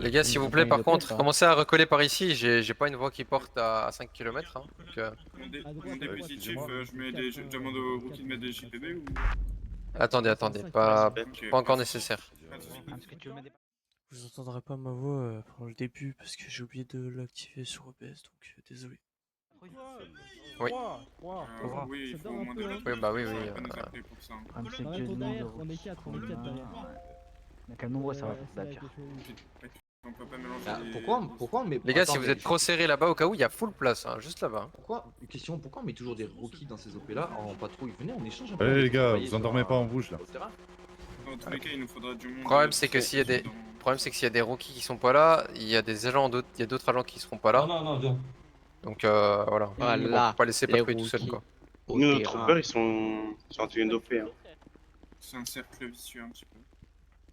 Les gars, s'il vous plaît, par contre, commencez à recoller par ici. J'ai pas une voie qui porte à 5 km. Hein, donc, Mon dépositif, je demande au rookie de mettre des JPB ou. attendez, pas encore nécessaire. Vous entendrez pas ma voix pour le début parce que j'ai oublié de l'activer sur OBS, donc désolé. Oui. Oui, il faut au moins 2 là. Oui, bah oui. Pas nous appeler pour ça. On est 4 derrière. Mais quel nombre ça va faire pire. On peut pas mélanger Ah, les. pourquoi on met... Les gars, si Attends, vous mais êtes trop serré là-bas, au cas où, il y a full place, hein, juste là-bas. Hein. pourquoi on met toujours des rookies dans ces OP là en patrouille? Venez, on échange un peu. Allez les gars, vous endormez pas en bouche là. Dans tous les cas, il nous faudra du monde. Le problème, c'est que s'il y a des... Le problème, c'est que s'il y a des rookies qui sont pas là, il y a des agents d'autres, il y a d'autres agents qui seront pas là. Non, viens. Donc voilà. Voilà, Faut pas laisser les patrouiller tout seul quoi. Nous, nos troopers, ils sont en train d'OP. Hein. C'est un cercle vicieux un petit peu.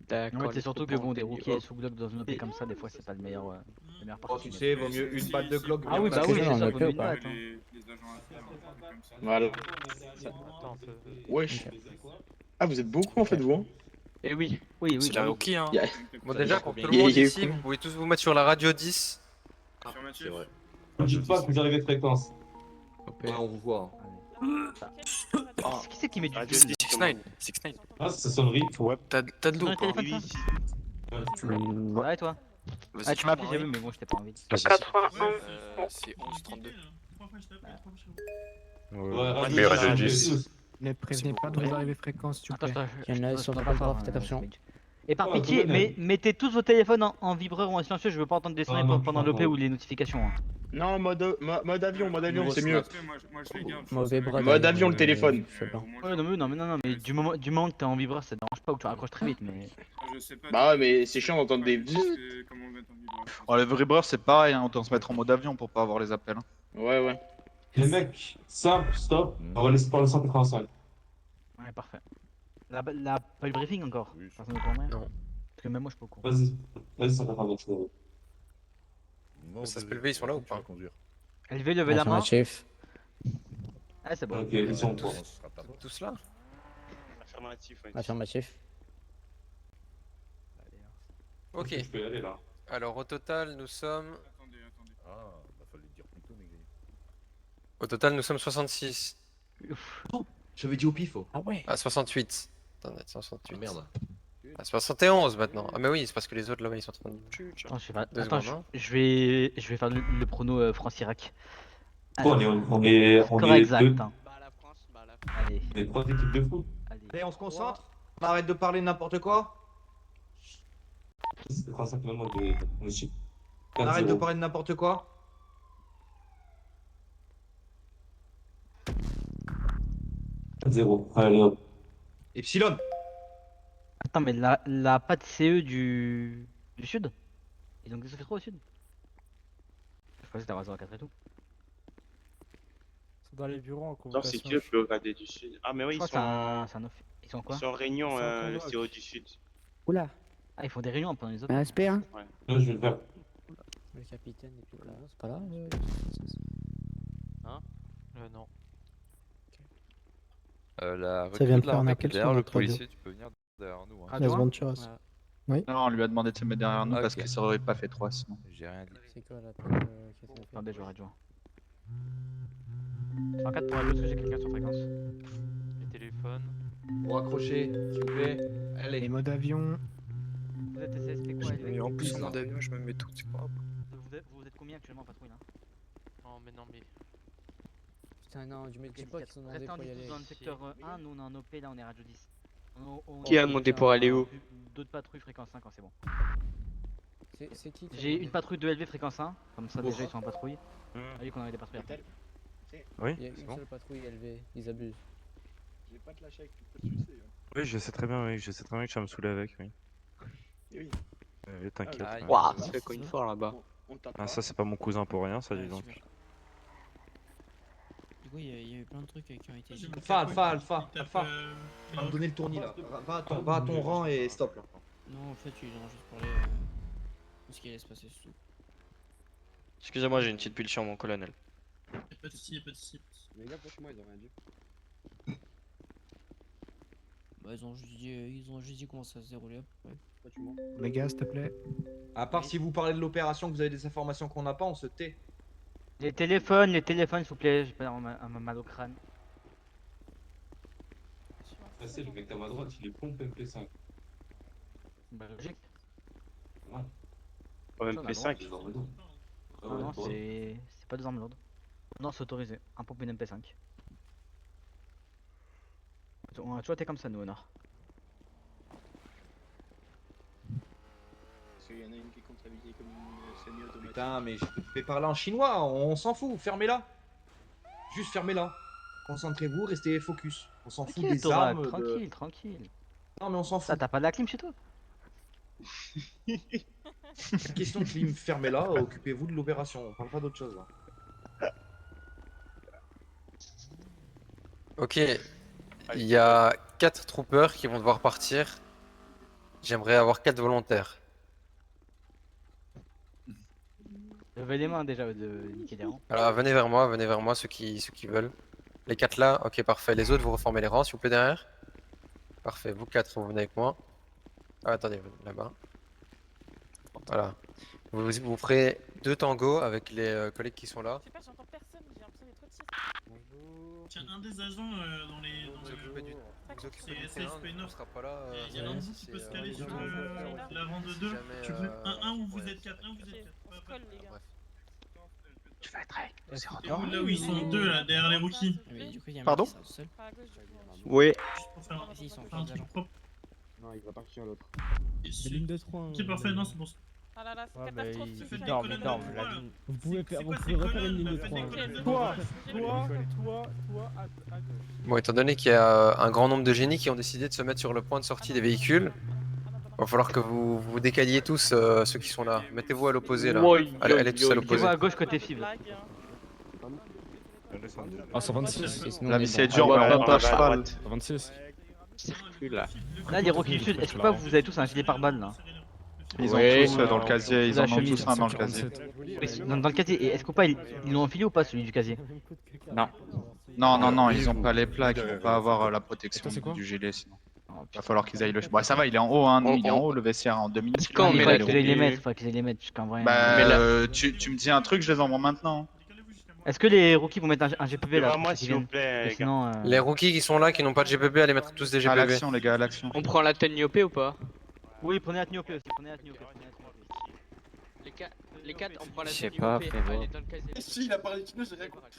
D'accord. C'est surtout que bon, des rookies sous Glock dans une OP comme ça, des fois c'est pas le meilleur. Le meilleur Oh, parti. tu sais, vaut mieux une balle de Glock. Ah oui, bah oui, c'est ça, vaut mieux une balle. Les agents à faire, un truc comme ça. Voilà. Wesh. Ah, vous êtes beaucoup en fait, vous. Hein. Et oui. C'est la rookie, hein. Bon, déjà, pour tout le Il y a- monde il y a eu ici, vous pouvez tous vous mettre sur la radio 10. Affirmatif. Ne dites pas que vous arrivez de fréquence. Ouais, on vous voit. Qui c'est qui met du 6-9. Ah, c'est sonnerie. Ouais, t'as de l'eau, quoi. Ouais, toi. Ah, tu m'as appelé, j'ai vu, mais bon, je t'ai pas envie. 81. C'est 11-32. Ouais, Mais radio 10. Ne prévenez pas de vos arrivées fréquences, s'il vous plaît. Il y en a sur pas le grave, faites faites attention. attention. Et par Oh, pitié, colonel. mettez tous vos téléphones en vibreur ou en silencieux, je veux pas entendre des sonneries Ah, non, pendant putain, l'OP ou les notifications. Hein. Non, mode avion, c'est mieux. Moi, je les garde. Mauvais bras. Mode avion, le téléphone. Ouais, non, mais du moment que t'es en vibreur, ça te dérange pas ou que tu raccroches très vite, mais. Je sais pas. Bah ouais, mais c'est chiant d'entendre des... Comment mettre en vibration. Oh, le vibreur c'est pareil, hein, autant se mettre en mode avion pour pas avoir les appels. Hein. Ouais. Les mecs, simple, stop. On va laisser parler 185. Ouais, parfait. Pas eu le briefing encore. Personne ne comprend. Non. Parce que même moi je peux au courant. Vas-y, 185. Ça se peut lever, ils sont là ou pas? LV, levez la main. Affirmatif. Ah, c'est bon. Ok, ils sont pour. Tous là? Affirmatif, ouais. Affirmatif. Ok. Je peux y aller là. Alors au total, nous sommes... Attendez. Ah, bah fallait le dire plus tôt, Négri. Au total, nous sommes 66. J'avais dit au pif. Ah ouais. À 68. Attendez, 68. Ah, merde. À 71 maintenant. Ah mais oui, c'est parce que les autres là-bas ils sont en train de... Attends, Deux Attends, secondes, hein. je vais faire le prono France-Irak. Bon, on est Score deux. exact. Hein. Bah la France, bah la France. Allez, On est 3 équipes de foot. Allez, on se concentre. On arrête de parler n'importe quoi. C'est 35 km de chip. On arrête de parler de n'importe quoi. allez. 0. Allez, hop. Epsilon. Attends, mais la patte CE du sud? Ils ont fait trop au sud? Je crois que c'était à 0,4 et tout. C'est dans les bureaux en Non, convocation. c'est Dieu le regarder du sud. Ah, mais oui, Je crois que c'est un Ils sont quoi? ils sont en réunion, Ils sont en le convoque. CO du sud. Oula, Ah, ils font des réunions pendant les autres. un SP, hein. Là, je vais le faire. Le capitaine et puis là, c'est pas là. Non. La Ça vient recrue de de la faire un RAMEC appel est sur derrière le notre radio. policier, tu peux venir derrière nous. Hein. Ah, Las toi Venturas. Ouais. Non, on lui a demandé de se mettre derrière nous Ah, parce ok. que ça aurait pas fait 3 sinon. J'ai rien dit. C'est quoi l'appel qui a été fait? Attendez, je vais rejoindre. 104 pour parce que j'ai quelqu'un sur fréquence. Les téléphones. Pour accrocher, s'il vous plaît. Les Allez. modes avion. Vous êtes SSP quoi, LV? Et en plus, en mode avion, je me mets tout, c'est pas grave. Vous êtes combien actuellement en patrouille là? Non, mais. Putain, non, dis pas qu'ils sont demandés Restez en pour y aller. distance dans le secteur 1, nous on est en OP là, on est radio 10. Qui a demandé pour aller où? D'autres patrouilles fréquence 5 quand c'est bon. C'est qui qui a J'ai demandé? une patrouille de LV fréquence 1, comme ça déjà ils sont en patrouille. Hmm. Ah oui qu'on avait des patrouilles après. Oui, Il y a c'est une bon. seule patrouille LV, ils abusent. Je vais pas te lâcher avec tout le succès. Oui, je sais très bien, que je vais me saouler avec, oui. Oui. Oui, t'inquiète. Ah, ouais. Waouh, ça fait quoi une fois là-bas? On tape. Ah, ça, c'est pas mon cousin pour rien, ça, dis donc. Du coup, il y a eu plein de trucs qui ont été dit. Alpha. On va me donner le tournis là. Va à ton rang et stop là. Non, en fait, ils ont juste parlé de ce qui allait se passer sous. Excusez-moi, j'ai une petite pulsion, mon colonel. Pas de soucis. Les gars, franchement, ils ont rien dit. Bah, ils ont juste dit comment ça se déroulait. Ouais. Les gars, s'il te plaît. À part si vous parlez de l'opération, que vous avez des informations qu'on n'a pas, on se tait. Les téléphones, s'il vous plaît, j'ai pas mal au crâne. Ah, c'est le mec à ma droite, il est pompe MP5. Bah, logique. Ouais. MP5. Non, non, c'est pas des armes lourdes. Non, c'est autorisé. Un pompe une MP5. On a toujours été comme ça, nous, au nord. Parce qu'il y en a une qui est comptabilisée comme une semi-automatique. Putain, mais je vais parler en chinois, on s'en fout, fermez-la. Juste fermez-la. Concentrez-vous, restez focus. On s'en fout des armes. Tranquille, tranquille. Non, mais on s'en fout. Ça, t'as pas de la clim chez toi? Question de clim, fermez-la, occupez-vous de l'opération. On parle pas d'autre chose là. Ok, il y a 4 troopers qui vont devoir partir. J'aimerais avoir 4 volontaires. Levez les mains déjà de niquer des rangs. Alors venez vers moi ceux qui veulent. Les 4 là, ok parfait. Les autres vous reformez les rangs s'il vous plaît derrière. Parfait, vous 4 vous venez avec moi. Ah, attendez, là-bas. Voilà. Vous ferez 2 tangos avec les collègues qui sont là. Je sais pas, j'entends personne, j'ai l'impression d'être trop de Bonjour. Tiens, un des agents dans les. Vous occupez du C'est terrain, SFP9. on sera pas là. Il y a l'un de vous qui peut se caler sur la rang de 2. Tu veux un où vous êtes 4, un où vous êtes 4. Tu vas être avec nous, c'est Et où, là où ils sont 2 là, derrière les rookies. Pardon? Oui. Juste pour faire un truc propre. Non, il va partir à l'autre. C'est ligne de 3. Ok, parfait, non, c'est bon. Ah là là, c'est Ouais, catastrophique. mais Faites il des dorment, colonnes il dorment. de La trois, ligne. Vous pouvez C'est quoi ces refaire une colonnes, ligne de là? Faites des 3. colonnes de Toi, trois. toi, à gauche. Bon, étant donné qu'il y a un grand nombre de génies qui ont décidé de se mettre sur le point de sortie des véhicules, il va falloir que vous décaliez tous ceux qui sont là. Mettez-vous à l'opposé là. Allez tous à l'opposé. Mettez-vous à gauche côté fibre. Ah, 126. La vie c'est dur, mais on monte à cheval. 126. Là, les rookies du sud, est-ce que pas vous avez tous un gilet pare-balles là? Ils ont tous dans le casier, ils en ont tous un dans le casier. Dans le casier, et est-ce que pas ils l'ont enfilé ou pas celui du casier? Non. Non, ils ont pas les plaques, ils vont pas avoir la protection du gilet sinon. Il va falloir qu'ils aillent le. Bon, ça va, il est en haut, hein. Il est en haut le vestiaire en 2 minutes. Quand il faudrait qu'ils aillent les mettre, faudrait qu'ils aillent les mettre jusqu'en vrai. Bah, tu me dis un truc, je les envoie maintenant. Est-ce que les rookies vont mettre un GPP là? Moi, s'il vous plaît. Sinon, Les rookies qui sont là, qui n'ont pas de GPP, allez mettre tous des À GPP. l'action, les gars, à l'action. On prend la Tenniopé ou pas? oui, prenez la Tniopé aussi, prenez la Tniopé. Les 4, on prend la Je sais pas, Tenniopé. frérot. Elle est dans le casier. Si, il a parlé chinois, j'ai rien compris.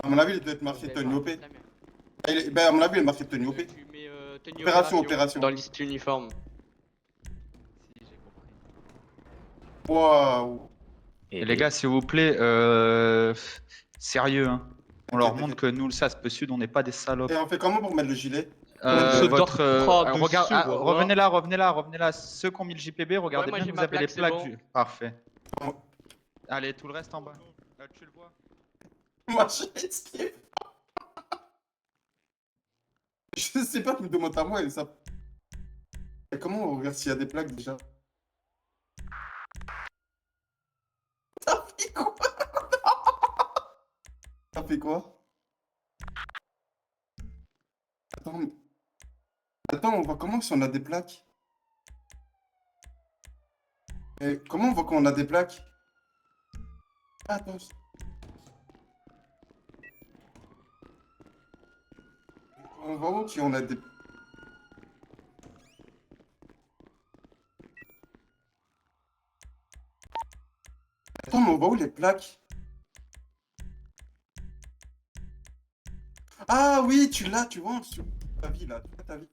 À mon avis, il doit être marqué Tenniopé. Ben, à mon avis, il est marqué Tenniopé. Tu mets Tenniopé Opération. dans liste uniforme. Waouh. Et les gars, s'il vous plaît, sérieux, hein. On leur montre que nous, le SASP Sud, on n'est pas des salopes. Et on fait comment pour mettre le gilet? Revenez là. Ceux qui ont mis le JPB, regardez bien que vous avez les plaques. Parfait. Allez, tout le reste en bas. Tu le vois? Moi, j'ai esquivé. Je sais pas, tu me demandes à moi et ça. Et comment on regarde s'il y a des plaques déjà? T'as fait quoi? T'as fait quoi? Attends, on voit comment si on a des plaques? Et comment on voit qu'on a des plaques? Attends. On voit où si on a des... Attends, mais on voit où les plaques? Ah oui, tu l'as, tu vois, sur ta vie là, tu vois ta vie.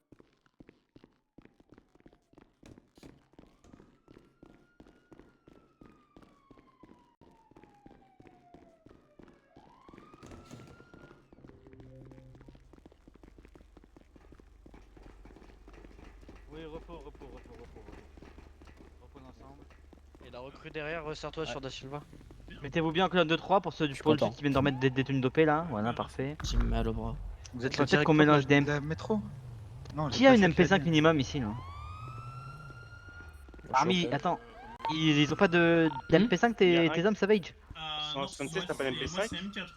Oui, repos. Repos ensemble. Et la recrue derrière, resserre-toi sur Da Silva. Mettez-vous bien en colonne de 3 pour ceux du pôle sud qui viennent de remettre des tenues dopées là. Voilà, parfait. J'ai mal au bras. Vous êtes Peut-être qu'on mélange des métro. Non, Qui a une MP5 minimum ici là? Parmi. Attends. Ils ont pas de MP5 tes hommes Savage? 176, t'as pas l'MP5? Moi, c'est M4.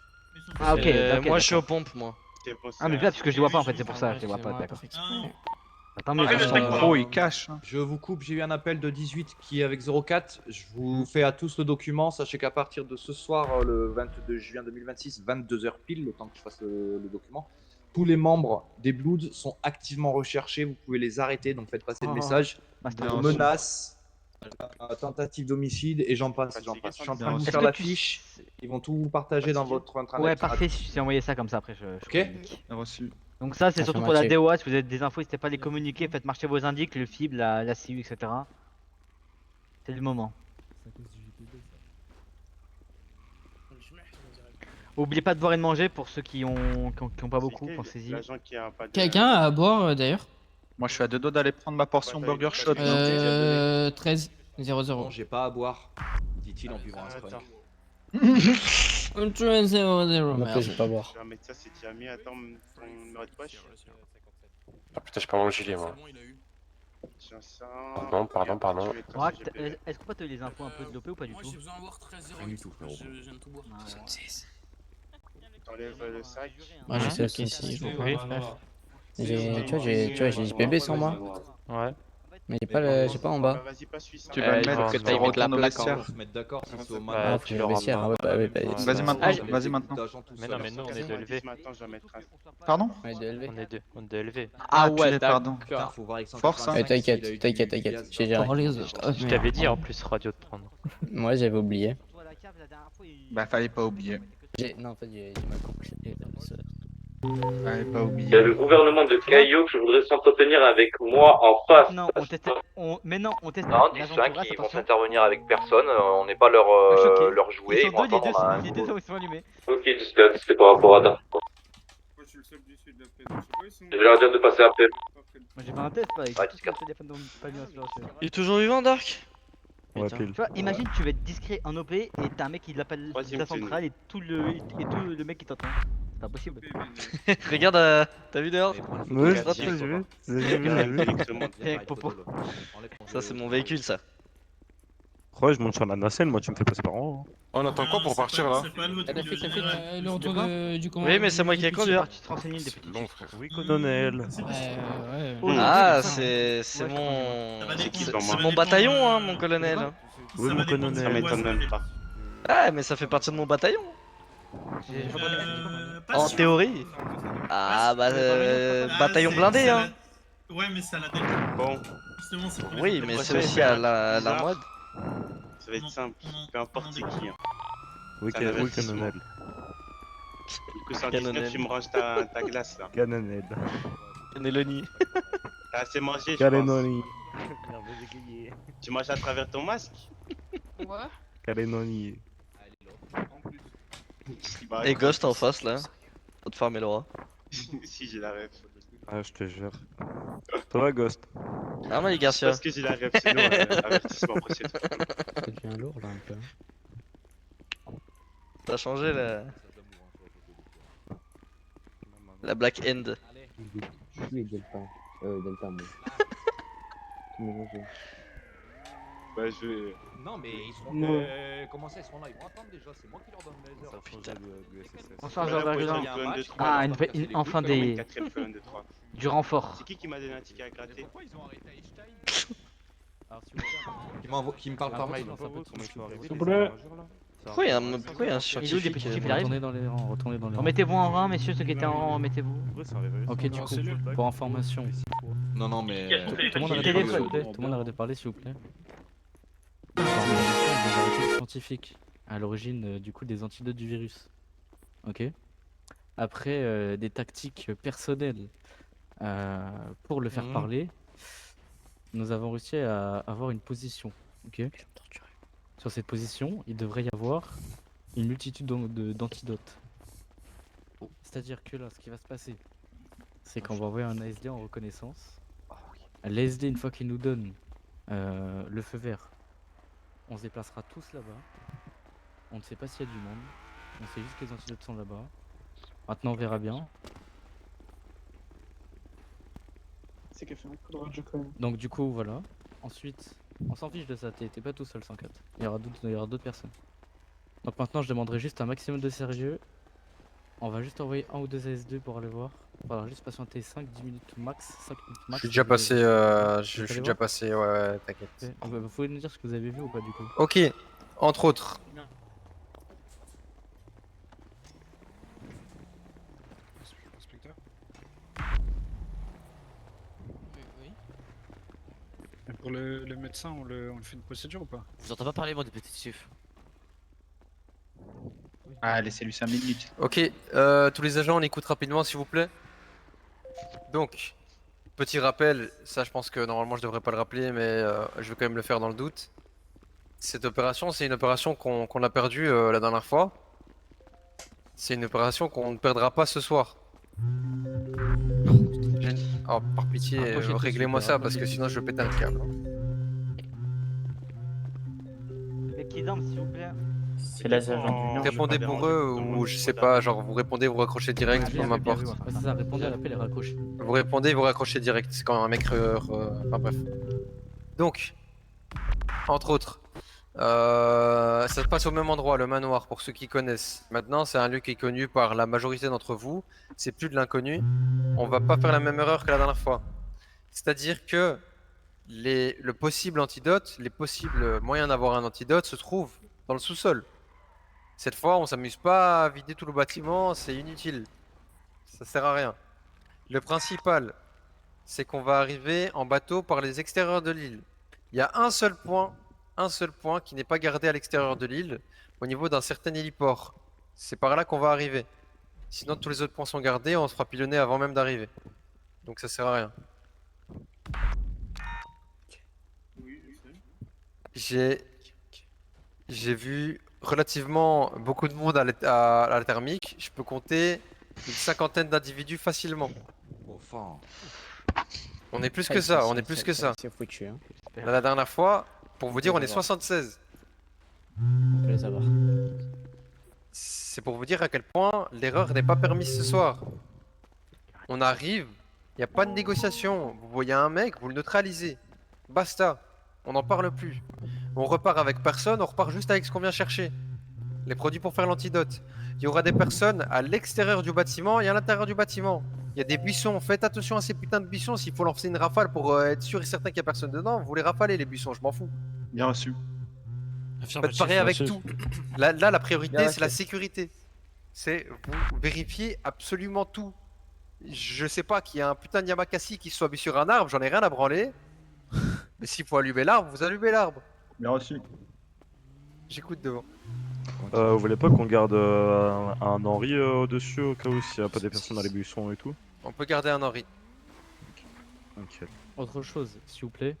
Ah, ok. Moi, je suis aux pompes, moi. Ah mais là parce que je les vois pas en fait, c'est pour ça, je les vois pas, d'accord. Attends mais Ah, le mec pro il cache. Je vous coupe, j'ai eu un appel de 18 qui est avec 04. Je vous fais à tous le document. Sachez qu'à partir de ce soir, le 22 juin 2026, 22h pile, le temps que je fasse le document, tous les membres des Bloods sont activement recherchés. Vous pouvez les arrêter, donc faites passer le message. Menaces, tentative d'homicide et j'en passe, j'en passe. Je suis en train de vous faire la fiche. Ils vont tout partager dans votre intranet. Ouais, parfait, je t'ai envoyé ça comme ça après. Ok. Reçu. Donc ça c'est surtout pour la DOA, si vous avez des infos, n'hésitez pas à les communiquer, faites marcher vos indices, le FIB, la CU, etc. C'est le moment. Oubliez pas de boire et de manger pour ceux qui ont pas beaucoup, pensez-y. Quelqu'un a à boire d'ailleurs? Moi je suis à 2 doigts d'aller prendre ma portion burger shot. 13 00. Non, j'ai pas à boire, dit-il en buvant un sprite. 13 00. Non, j'ai pas à boire. Je vais mettre ça, c'est Tiami. Attends, ton numéro de poche. Ah putain, j'ai pas mon gilet moi. Tiens ça. Pardon. Est-ce qu'on peut te les infos un peu de l'OP ou pas du tout? Moi j'ai besoin de boire 13 0. Rien du tout, frérot. Je viens de tout boire. 76. T'enlèves le sac. Moi je sais aussi si je bois. J'ai bébé sur moi. Ouais. Mais j'ai pas en bas. Vas-y, pas suis ça. Tu vas le mettre faut que tu t'ailles mettre la retournes au plaque vestiaire. Se mettre d'accord si c'est au Ouais, matin. tu le rentres dans- Vas-y maintenant, vas-y maintenant. Mais non, mais nous on est de LV. Maintenant, je vais mettre un. Pardon? On est de LV. Ah ouais, pardon. Faut voir avec Force, hein. T'inquiète, j'ai géré. Oh, les autres. Je t'avais dit en plus radio de prendre. Moi j'avais oublié. Bah fallait pas oublier. Non, en fait, j'ai mal compris. Fallait pas oublier. Il y a le gouvernement de Caillou qui voudrait s'entretenir avec moi en face. Non, on testait. Mais non, on testait. Non, 10-5, ils vont s'intervenir avec personne, on n'est pas leur jouet. Ils sont deux, les deux ils sont allumés. Ok, disclose, c'était par rapport à ça. Moi, je suis le seul du sud, là. Je vais leur dire de passer après. Moi j'ai pas un test, pas avec Ouais, tout le téléphone dans pas mis en silencieux. Il est toujours vivant, Dark? Tu vois, imagine tu vas être discret en OP et t'as un mec qui l'appelle de la centrale et tout le mec qui t'entend. C'est impossible. Regarde, t'as vu dehors? Ouais, j'ai vu. Rien que Popo. Ça, c'est mon véhicule, ça. Ouais, je monte sur la nacelle, moi tu me fais passer par en haut. On attend quoi pour partir là? Le retour du commandant. Oui, mais c'est moi qui ai conduit. Tu te renseignes des petites. Long frère. Oui, colonel. Ouais. Ah, c'est mon bataillon, hein, mon colonel. Oui, mon colonel. Ça m'étonne même pas. Ah, mais ça fait partie de mon bataillon. En théorie. Ah, bah, bataillon blindé, hein. Ouais, mais c'est à la Delta. Bon, Justement, c'est pour les Oui, Delta. mais c'est aussi à la mode. ça va être simple. Peu importe c'est qui. Hein. Oui, C'est un avertissement. colonel. Du coup, 119, tu me ranges ta glace là. Colonel. Neloni. T'as assez mangé, je pense. Calenoni. Tu manges à travers ton masque? Ouais. Calenoni. Bah, Et Ghost en face, là. Faut te farmer le roi. Si, j'ai la rêve. Ah, je te jure. Ça va, Ghost? Ah, mais les Garcia. Parce que j'ai la rêve, sinon, avertissement précédent. Ça devient lourd là un peu. T'as changé la Black End. Oui, Delta. Delta, moi. Tu me manges. Bah, je vais. Non, mais ils seront. Non. Comment ça, ils seront là? Ils vont attendre déjà, c'est moi qui leur donne les heures. Putain. Enfin, Voilà, genre, pour genre, le fun de 3. Ah, enfin des. Quatrième fun de 3. Du renfort. C'est qui m'a donné un ticket à gratter? Pourquoi ils ont arrêté Einstein? Qui me parle par mail. Pourquoi il y a un scientifique il arrive. Retournez dans les rangs. Remettez-vous en rang, messieurs, ceux qui étaient en rang, remettez-vous. Ok, du coup, pour information, Non, mais. tout le monde arrête de Téléphone, parler, s'il vous plaît. ouais. Tout le monde arrête de parler, s'il vous plaît. Pour information, vous arrêtez le scientifique à l'origine du coup des antidotes du virus. Ok. Après des tactiques personnelles pour le faire parler, nous avons réussi à avoir une position. Ok. Sur cette position, il devrait y avoir une multitude d'antidotes. C'est-à-dire que là, ce qui va se passer, c'est qu'on va envoyer un ASD en reconnaissance. L'ASD, une fois qu'il nous donne le feu vert, on se déplacera tous là-bas. On ne sait pas s'il y a du monde. On sait juste que les antidotes sont là-bas. Maintenant, on verra bien. C'est qu'elle fait un coup de radio quand même. Donc du coup, voilà. Ensuite, on s'en fiche de ça, t'es pas tout seul 104. Il y aura d'autres personnes. Donc maintenant, je demanderai juste un maximum de sérieux. On va juste envoyer 1 ou 2 AS2 pour aller voir. Il faudra juste patienter 5-10 minutes max. 5 minutes Je max. suis déjà Vous passé, allez- je vous suis allez déjà voir passé, ouais, t'inquiète. Ok. Vous pouvez nous dire ce que vous avez vu ou pas du coup? Ok, entre autres. Inspecteur. Oui. Et pour le médecin, on le fait une procédure ou pas? Vous entendez pas parler, moi, de détective. Ah, laissez-lui 5 minutes. Ok, tous les agents, on écoute rapidement s'il vous plaît. Donc, petit rappel, ça je pense que normalement je devrais pas le rappeler, mais je vais quand même le faire dans le doute. Cette opération, c'est une opération qu'on a perdue la dernière fois. C'est une opération qu'on ne perdra pas ce soir. Oh, par pitié, Rapprochez-vous, réglez-moi s'il ça vous plaît, parce que sinon je vais péter un câble. Les qui dorment, s'il vous plaît. C'est les agents du Nord. Répondez pour eux ou je sais pas, genre vous répondez, vous raccrochez direct, peu m'importe. Ouais, c'est ça, répondez à l'appel et raccrochez. Vous répondez, vous raccrochez direct, c'est quand un mec... enfin bref. Donc, entre autres, ça se passe au même endroit, le manoir, pour ceux qui connaissent. Maintenant, c'est un lieu qui est connu par la majorité d'entre vous, c'est plus de l'inconnu. On va pas faire la même erreur que la dernière fois. C'est-à-dire que le possible antidote, les possibles moyens d'avoir un antidote se trouvent dans le sous-sol. Cette fois, on s'amuse pas à vider tout le bâtiment, c'est inutile. Ça sert à rien. Le principal, c'est qu'on va arriver en bateau par les extérieurs de l'île. Il y a un seul point qui n'est pas gardé à l'extérieur de l'île, au niveau d'un certain héliport. C'est par là qu'on va arriver. Sinon, tous les autres points sont gardés, on se fera pilonner avant même d'arriver. Donc ça sert à rien. J'ai vu relativement beaucoup de monde à la thermique. Je peux compter une cinquantaine d'individus facilement. Enfin. On est plus que ça, on est plus que ça. C'est foutu, hein. La dernière fois, pour vous dire, on est 76. On peut les avoir. C'est pour vous dire à quel point l'erreur n'est pas permise ce soir. On arrive, il n'y a pas de négociation. Vous voyez un mec, vous le neutralisez. Basta. On n'en parle plus. On repart avec personne, on repart juste avec ce qu'on vient chercher. Les produits pour faire l'antidote. Il y aura des personnes à l'extérieur du bâtiment et à l'intérieur du bâtiment. Il y a des buissons, faites attention à ces putains de buissons. S'il faut lancer une rafale pour être sûr et certain qu'il n'y a personne dedans, vous les rafalez les buissons, je m'en fous. Bien reçu. Faites pareil avec tout. Là, la priorité, Bien c'est la reçu. sécurité. C'est vous vérifiez absolument tout. Je sais pas qu'il y a un putain de Yamakasi qui soit mis sur un arbre, j'en ai rien à branler. Mais s'il faut allumer l'arbre, vous allumez l'arbre. Bien reçu. J'écoute devant. Vous voulez pas qu'on garde un Henri au-dessus au cas où s'il n'y a pas des personnes dans les buissons et tout? On peut garder un Henri. Ok. Autre chose, s'il vous plaît.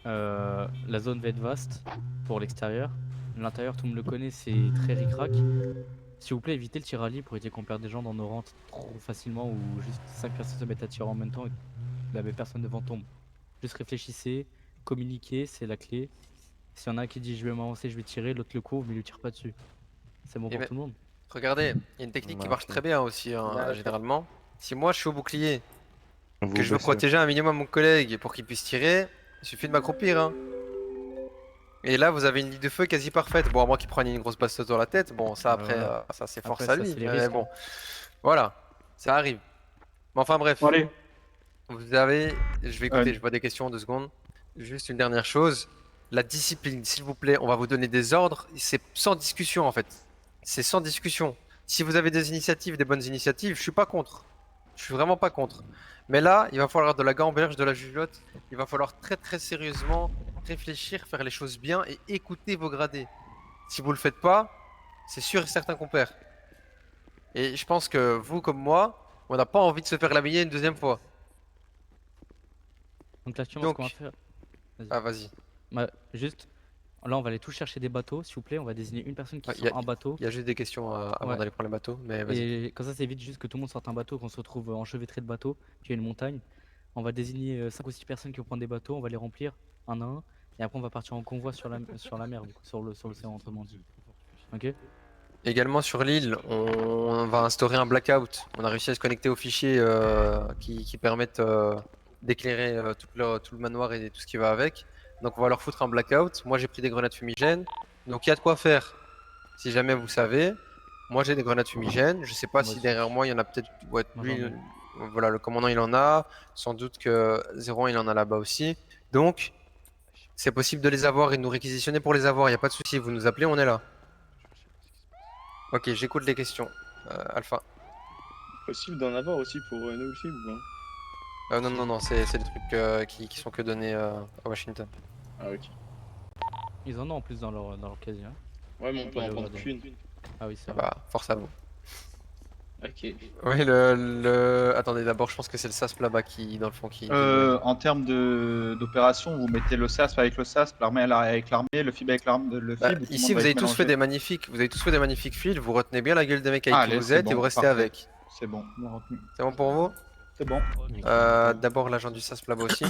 La zone va être vaste pour l'extérieur. L'intérieur, tout le monde le connaît, c'est très ric-rac. S'il vous plaît, évitez le tir à lit pour éviter qu'on perde des gens dans nos rangs trop facilement ou juste 5 personnes se mettent à tirer en même temps et la même personne devant tombe. Juste réfléchissez, communiquez, c'est la clé. S'il y en a un qui dit je vais m'avancer, je vais tirer, l'autre le couvre, mais il lui tire pas dessus. C'est bon pour tout le monde. Regardez, il y a une technique qui Ouais, marche ok. très bien aussi, hein, Ouais, ok. généralement. Si moi je suis au bouclier, Vous que je veux baissez. protéger un minimum mon collègue pour qu'il puisse tirer, il suffit de m'accroupir. Hein. Et là, vous avez une ligne de feu quasi parfaite. Bon, à moins qu'il prenne une grosse basse dans la tête, bon, ça après, Voilà. ça c'est Après, force ça, à lui. c'est les Mais risques, bon, hein. voilà, ça arrive. Mais enfin bref, Allez. vous avez, je vais écouter, Ouais. je vois des questions, 2 secondes. Juste une dernière chose, la discipline, s'il vous plaît, on va vous donner des ordres, c'est sans discussion en fait. C'est sans discussion. Si vous avez des initiatives, des bonnes initiatives, je suis pas contre. Je suis vraiment pas contre. Mais là, il va falloir de la gamberge, de la jugeote. Il va falloir très très sérieusement réfléchir, faire les choses bien et écouter vos gradés. Si vous le faites pas, c'est sûr et certain qu'on perd. Et je pense que vous comme moi, on n'a pas envie de se faire laminer une deuxième fois. Donc là, ce Donc- qu'on va faire. Ah vas-y. Bah, juste, là, on va aller tous chercher des bateaux, s'il vous plaît. On va désigner une personne qui Ouais, sort un bateau. Il y a juste des questions avant Ouais. d'aller prendre les bateaux, mais vas-y. Et comme ça, c'est vite juste que tout le monde sorte un bateau, qu'on se retrouve enchevêtré de bateaux, qu'il y a une montagne. On va désigner 5 ou 6 personnes qui vont prendre des bateaux, on va les remplir un à un. Et après, on va partir en convoi sur la mer, du coup, sur l'océan, autrement dit. Ok? Également sur l'île, on va instaurer un blackout. On a réussi à se connecter aux fichiers qui permettent d'éclairer tout le manoir et tout ce qui va avec. Donc on va leur foutre un blackout. Moi j'ai pris des grenades fumigènes. Donc il y a de quoi faire. Si jamais vous savez, Moi j'ai des grenades fumigènes. Je sais pas si derrière moi il y en a peut-être. Ouais, Moi, lui, j'en ai. voilà, le commandant il en a. Sans doute que 01 il en a là-bas aussi. Donc, c'est possible de les avoir et de nous réquisitionner pour les avoir. Il y a pas de souci. Vous nous appelez, on est là. Ok, j'écoute les questions. Alpha. Possible d'en avoir aussi pour nous aussi ou pas? Non, non, non, c'est des trucs qui sont que donnés à Washington. Ah ok. Ils en ont en plus dans leur casier. Hein. Ouais, mais on peut en prendre qu'une. Ah oui, c'est Ah vrai. bah, force à vous. Ok. Oui, attendez, d'abord, je pense que c'est le SASP là-bas qui, dans le fond, qui. En termes d'opération, vous mettez le SASP avec le SASP, l'armée avec l'armée, le FIB avec l'armée, le Bah, FIB. ou tout le ici, monde vous va avez être tous fait mélangé des magnifiques. Vous avez tous fait des magnifiques files. Vous retenez bien la gueule des mecs avec Ah, qui allez, vous c'est êtes bon, et vous restez parfait. avec. C'est bon, bien retenu. C'est bon pour vous? C'est bon. D'abord, l'agent du SASP là-bas aussi.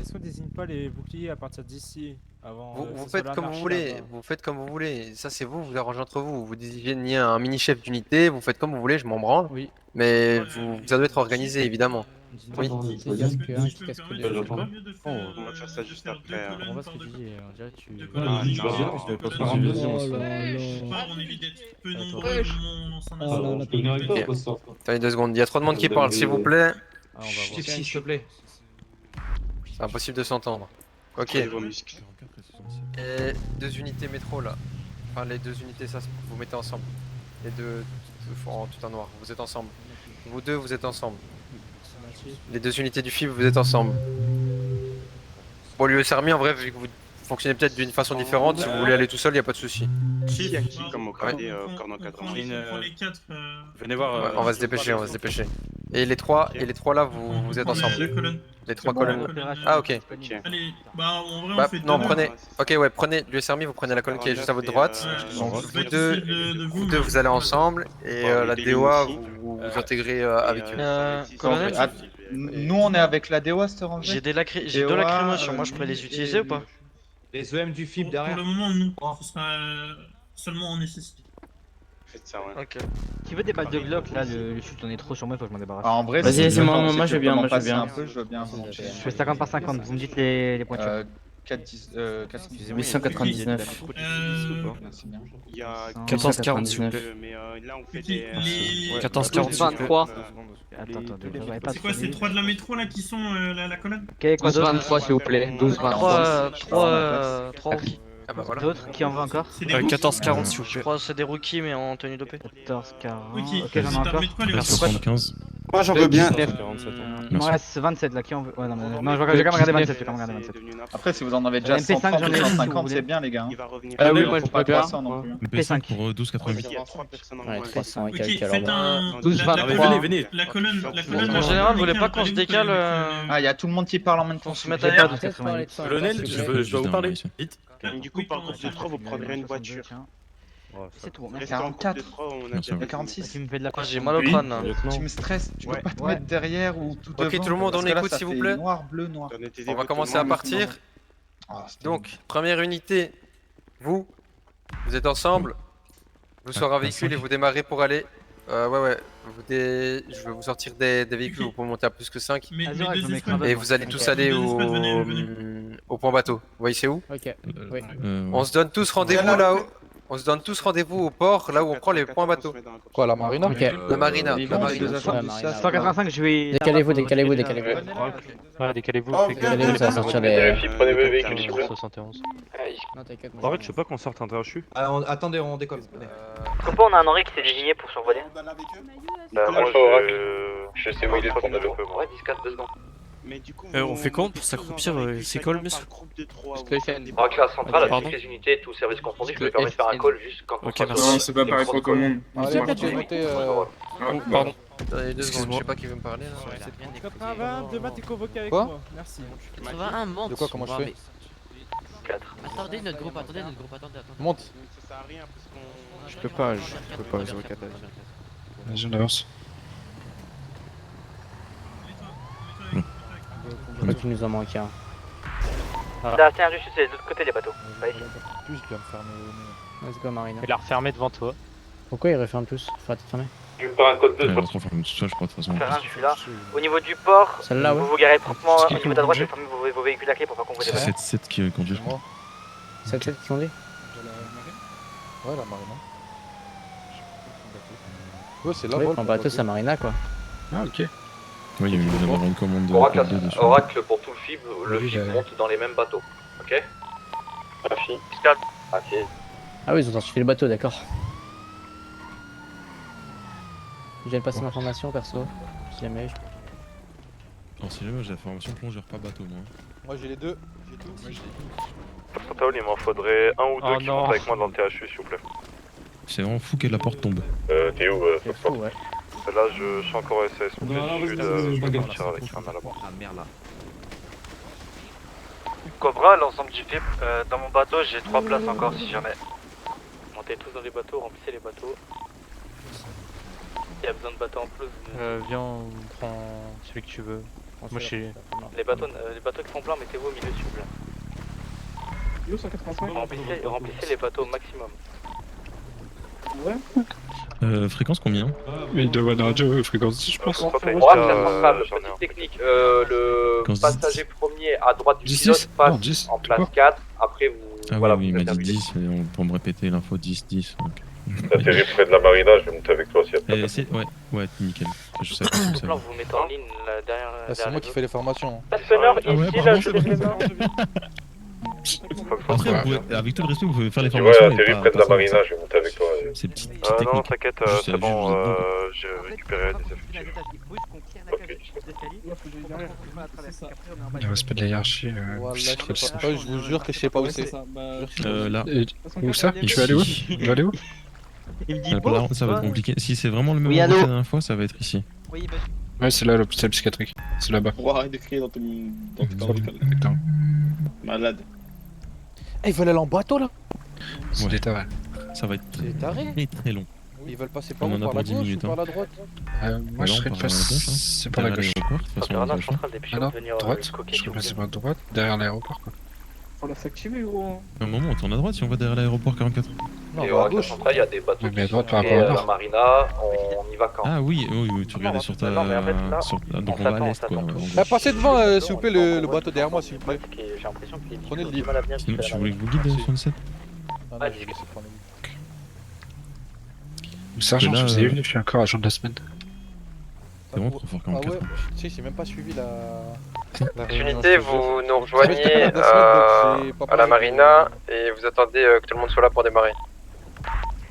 Est-ce qu'on désigne pas les boucliers à partir d'ici avant Vous faites comme vous voulez. Vous faites comme vous voulez. Ça, c'est vous. Vous arrangez entre vous. Vous désignez un mini-chef d'unité. Vous faites comme vous voulez. Je m'en branle. Oui. Mais ça doit être organisé, évidemment. Oui. On va faire ça juste après. On voit ce que tu dis, on dirait que tu. On évite d'être peu nombreux au moment où on lance un assaut. Attendez 2 secondes. Il y a trop de monde qui parle, s'il vous plaît. Ah, on va voir. S'il te plaît. C'est impossible de s'entendre. Ok. Prenez vos muscles. Et 2 unités métro là. Enfin, les 2 unités, ça, vous mettez ensemble. Les deux en tout en noir. Vous êtes ensemble. Vous deux, vous êtes ensemble. Les 2 unités du FIB, vous êtes ensemble. Bon, l'US Army, en vrai, vu que vous fonctionnez peut-être d'une façon différente, si vous voulez aller tout seul, il n'y a pas de souci. Qui a qui comme au gradé corps d'encadrement? Venez voir. Ouais, on va se dépêcher, on va se dépêcher. Et les trois là, vous êtes ensemble. Les 3 colonnes. Ah, ok. Allez, bah en vrai, Bah, on fait non, deux. prenez. Ok, ouais, prenez l'US Army, vous prenez la colonne qui est juste à votre droite. Vous deux, vous allez ensemble. Et la DOA, vous intégrez avec eux. Nous, on est avec la DOA, cette rangée. J'ai deux lacrymos sur moi, je pourrais les utiliser ou pas? Les EM du FIB Pour derrière. le moment, non. Ce sera seulement en nécessité. Faites ça, ouais. Ok. Qui veut des balles de Glock là, le chute on est trop sur moi, faut que je m'en débarrasse. En vrai, Vas-y, si moi, tu moi, je veux peux bien, m'en moi, je veux passer bien. un peu, je veux bien. Je fais 50 par 50, vous me dites les pointures. 899. Il y a 14,40 s'il vous plaît. mais là on fait des. 14,40 s'il vous plaît. 23. C'est quoi ces 3 de la métro là qui sont la colonne? Ok, quoi d'autre? 23 s'il vous plaît. 12, 23. 3 rookies. Ah bah voilà. D'autres qui en veut encore? 14,40 s'il vous Je plaît. crois que c'est des rookies mais en tenue dopée. 14, 40. Ok, Ok, j'en ai encore. Merci. 75. Moi, j'en veux bien. Il me reste 27 là, qui en veut? Ouais, non, mais non, je vais quand même regarder 27. Je vais quand même regarder 27. Après, si vous en avez déjà MP5, 130 j'en ou ai une, si vous 150, voulez. c'est bien, les gars. Il va revenir. Ah oui, moi, faut je pas veux bien. 300 non plus. P5 P5. pour 12,88. Il y a 3 personnes en Ouais, moins. 300 et Ok, quelques faites alors. un. 12, la 23. colonne. La colonne. En général, vous voulez pas qu'on se décale Ah, il y a tout le monde qui parle en même temps. On se met J'ai derrière. pas de 88. Colonel, je dois vous parler. Vite. Du coup, par groupe de 3, vous prendrez une voiture. C'est tout, merci. Restez en groupe de 3, on a Merci. déjà 46. Tu me fais de la Ah, j'ai mal au crâne là. Tu me stresses, tu peux Ouais. pas te mettre derrière ou tout devant. Ok, tout le monde, parce on que là, écoute, ça s'il vous fait plaît. Noir, bleu, noir. On va commencer à partir. Donc, première unité, vous êtes ensemble. Vous sortez un véhicule et vous démarrez pour aller. Ouais. Je vais vous sortir des véhicules, vous pouvez monter à plus que 5. Mais Vas-y, ouais, deux j'en ai escouades. cravé. Et vous allez tous aller au point bateau. Vous voyez c'est où? Ok. Oui. On se donne tous rendez-vous là-haut. On se donne tous rendez-vous au port, là où on prend les points bateaux. Quoi, la marina? Ok. La marina, la marina. Ouais, Marina. 185, je vais. Décalez-vous. Ah, Ouais, décalez-vous. Oh, Décalez-vous, ça va sortir des. Prenez vos véhicules, s'il vous plaît. 71. Non, t'inquiète. En fait, je sais pas qu'on sorte un THU. Attendez, on décolle. Copain, on a un Henri qui s'est désigné pour survoler. Bah, moi, je sais où il est le de l'eau. Ouais, 10-4, 2 secondes. Mais du coup, on fait comment pour s'accroupir, c'est quoi le monsieur? Braque la centrale avec toutes les unités, tout service confondu, je me permets de faire un call juste quand on Ok, sera merci. sur- C'est pas pareil pour tout le monde. Pardon. Attendez 2 secondes, je sais pas qui veut me parler là. 80, demain t'es convoqué avec Quoi moi. Merci. 81 monte. De quoi, comment je fais? 4. Attendez notre groupe, attendez. Monte. Ça sert à rien parce qu'on. Je peux pas, 04. Vas-y, on avance. Tu nous en manque un. Là, c'est injuste, c'est de l'autre côté des bateaux. Pas ici. Plus, je viens me fermer au nez. Let's go Marina. Il a refermé devant toi. Pourquoi ils referment tous? Faut arrêter de fermer. Je vais me faire un code 2. Ouais, on ferme tout ça, je crois, de toute façon. Ferrin, je suis là. Au niveau du port, Celle-là, ouais. vous vous garez proprement C'est au qui niveau de la droite conduit et fermez vos véhicules à clé pour pas qu'on vous C'est dépasse. 7 qui conduit, je crois. C'est qui conduit? Ouais, la marina. Ouais, c'est là. Oui, en bateau, c'est Marina quoi. Ah, ok. Oui, il vient d'avoir une commande de Oracle, code 2 dessus. Oracle pour tout le FIB, le Oui, FIB j'avais. monte dans les mêmes bateaux. Ok? Ok. Ah oui, ils ont identifié le bateau, d'accord. Je viens de passer l'information perso. Si jamais. Alors, si jamais j'ai la formation plongeur, pas bateau, moi. Moi j'ai les deux, j'ai tout. Il m'en faudrait un ou deux qui montent avec moi dans le THU, s'il vous plaît. C'est vraiment fou que la porte tombe. T'es où, C'est fou, ouais. Là, je suis encore SS. Sud, je vais partir avec un à la Ah merde là. Cobra, l'ensemble du FIP, dans mon bateau j'ai 3 places encore si jamais. Montez tous dans les bateaux, remplissez les bateaux. Il y a besoin de bateaux en plus. Viens, on prend celui que tu veux. Moi je suis. Les bateaux qui font plein, mettez-vous au milieu s'il vous plaît. Remplissez les bateaux au maximum. Fréquence combien? Mais il doit avoir une radio fréquence 10, je pense. Oracle, la centrale, petite technique. Le passager premier à droite du 10, pilote 10. passe Non, 10, en tout place court. 4. Après, vous. Ah voilà, oui, vous il faites m'a dit terminer. 10, et pour me répéter l'info 10-10. Donc... T'atterris près de la marina, je vais monter avec toi s'il y a pas de Ouais, nickel. Je sais pas Là, vous vous mettez en ligne là, derrière. Là, c'est moi qui fais les formations. Sonneur, Ah ouais, ici, pardon, là, je c'est fais vrai. les mains. Après, vous pouvez, avec tout le respect, vous pouvez faire les Tu formations. vois, mais atterris pas- près de pas la ça, marina, ça. je vais monter avec toi. C'est petites Non, techniques. t'inquiète, Juste, c'est juste bon, dedans. j'ai récupéré des effectifs. Le respect de la hiérarchie. Voilà, c'est trop je sais simple. pas, je vous jure que je sais pas où c'est. Là. Et où ça? Tu vas aller où? Tu vas aller où? Il me dit Par là, ça va être compliqué. Si c'est vraiment le même Oui, endroit que allô la dernière fois, ça va être ici. Oui, bah, Ouais, c'est là l'hôpital psychiatrique. C'est là-bas. Arrête d'écrire dans ton corps. Exactement. Malade. Eh, ils veulent aller en bateau là? C'est des tarés. Ça va être C'est taré. très long. Ils veulent passer par On où? en a Par pour la 10 gauche ou minutes, par hein. la droite? Moi, je serais passé par la gauche. De toute façon, on a pas le choix. Ah non, droite. Je serais passé par droite, derrière l'aéroport quoi. Faut la s'activer gros. À un moment, on tourne à droite si on va derrière l'aéroport 44. Et Oracle, la centrale, il y a des bateaux Ouais, mais à qui droite sont par liés rapport au à la nord. marina, on y va quand? Ah oui, tu regardais sur ta. Non, mais en fait, là, Donc on on va à s'attend, l'est quoi. en gros. Passez devant s'il vous plaît le bateau derrière moi s'il vous plaît. J'ai l'impression qu'il Prenez le du livre. mal à venir. Sinon, tu voulais que je vous guide sur le set? Ah non, je vais laisser prendre le livre. Sergent, Là, je vous ai vu, je suis encore agent de la semaine. C'est vraiment trop fort Ah 44. ouais, tu sais, j'ai même pas suivi la. Unité, vous nous rejoignez à la marina et vous attendez que tout le monde soit là pour démarrer.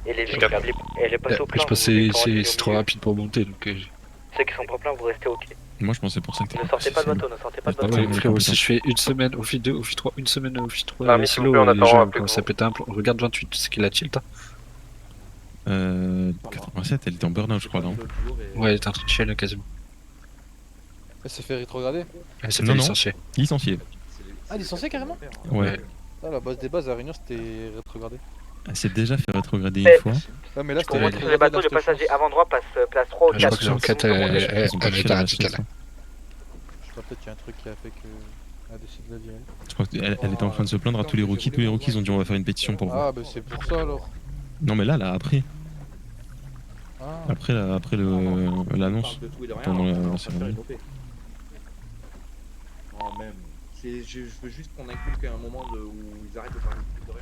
Et les bateaux pleins, Je pense que c'est trop rapide pour monter donc. ceux qui sont pas pleins, vous restez ok. Moi je pensais pour ça que t'es. Ne sortez pas de bateau, ne sortez pas de Ah bateau. ouais, Frérot, si je fais une semaine au FI 2, au FI 3, une semaine au FI 3, mais s'il vous plaît, on attend un peu quand ça pète un plomb. Regarde 28, tu sais qu'il a tilt. 87, elle était en burn-out, je crois, non? Ouais, elle était en train de chier là quasiment. Elle s'est fait rétrograder. Elle s'est Non, fait non. licencier. Licencié. Ah, licencié carrément? Ouais. Ah, la base des bases à Réunion c'était rétrogradé. Elle s'est déjà fait rétrograder une fois. Ouais, mais là Pour c'était moi, sur les bateaux, le passager avant droit passe place 3 ou Je 4. crois que sur 4, elle Ils ont pas a touché été la radicale. licencie. Je crois peut-être qu'il y a un truc qui a fait que. Elle a décidé de la virer. Je crois qu'elle était en train de se plaindre à tous les rookies. Tous les rookies ils ont dit on va faire une pétition pour vous. Ah, bah c'est pour ça alors. Non, mais là, après. Ah. Après l'annonce. Pendant la cérémonie. Oh, même. Je veux juste qu'on inculque un moment où ils arrêtent de parler de rien.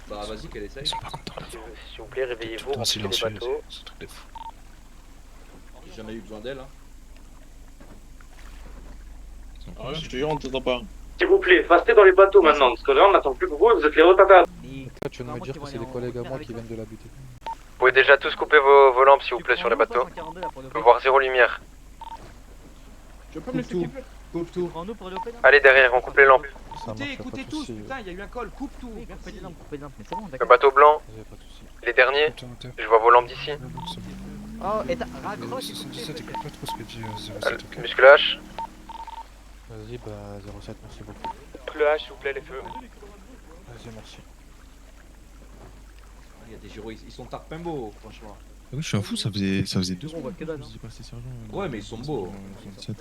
Bah vas-y qu'elle essaye. S'il vous plaît, réveillez-vous, remplissez les bateaux. J'ai jamais eu besoin d'elle. Hein. Ah, je te jure, on t'entend pas. S'il vous plaît, restez dans les bateaux maintenant, parce que là on n'attend plus que vous et vous êtes les retardataires. Toi, tu viens de me dire que c'est des collègues à moi qui viennent de la buter. Vous pouvez déjà tous couper vos lampes s'il vous plaît sur les bateaux. On peut voir zéro lumière. Tu veux pas me laisser couper? Coupe tout. Allez derrière, on coupe les lampes. Écoutez tous, putain, il y a eu un col, coupe tout. Coupez les lampes, mais c'est bon, Le d'accord. bateau blanc, Pas de soucis. les derniers. Je vois vos lampes d'ici. Oh, et t'as raccroche, 77, écoute pas trop ce que dit 07, ok? Musculage. Vas-y, bah 07, merci beaucoup. Le H, s'il vous plaît, les feux. Vas-y, merci. Il y a des gyros, ils sont tarpin beaux, franchement. Ah oui, je suis un fou, ça faisait 2 On semaines voit que dalle, que je suis passé sergent. Ouais, mais ils sont beaux. 77.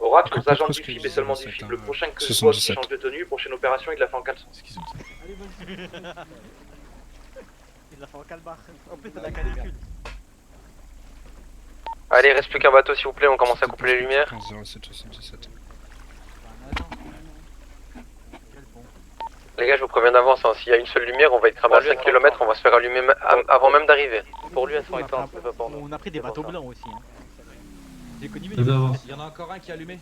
Oracle, aux Pas agents trop du ce que FIB je et seulement disais, du FIB. c'est Le un- prochain que je 77. vois qui change de tenue, prochaine opération, il la fait en caleçon. C'est ce qu'ils ont fait. Allez, vas-y. Il l'a fait en calbar. En plus, t'as la canicule. Allez, il reste plus qu'un bateau s'il vous plaît, on commence à couper les lumières. 0777. Les gars, je vous préviens d'avance, hein, s'il y a une seule lumière, on va être cramé à 5 km, on va se faire allumer avant même d'arriver. Pour lui, elles sont éteintes, c'est pas pour nous. On a pris des bateaux blancs aussi. Hein. J'ai connu Il y en a encore un qui est allumé.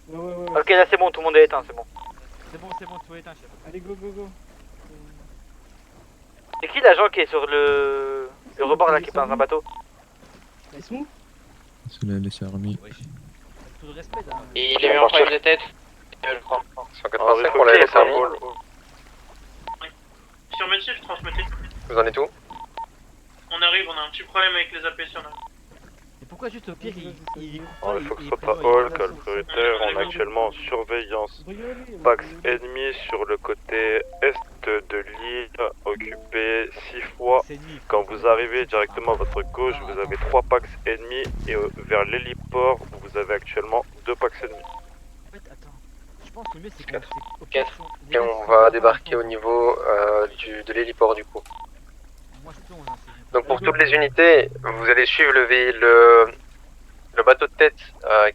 Ok, là c'est bon, tout le monde est éteint, c'est bon. C'est bon, tout est éteint, chef. Allez, go, go, go. C'est qui l'agent qui est sur le rebord là, qui est dans un bateau? Laisse-moi. C'est la laisse armée. Tout le respect, là. Il est mis en file de tête. 185 pour la LS Army. Sur Métif, transmettez. Vous en êtes où? On arrive, on a un petit problème avec les AP sur là. Et pourquoi juste au pire il Alors, il faut que ce soit pas Hall, call prioritaire. On est actuellement en surveillance. Pax ennemi sur le côté est de l'île, occupé 6 fois. Quand vous arrivez directement à votre gauche, vous avez 3 Pax ennemis et vers l'héliport, vous avez actuellement 2 Pax ennemis. En fait, attends. Je pense que le mieux c'est qu'on... 4. Et on va débarquer au niveau de l'héliport du coup. Moi je plonge, hein, Donc pour toutes les unités, vous allez suivre le bateau de tête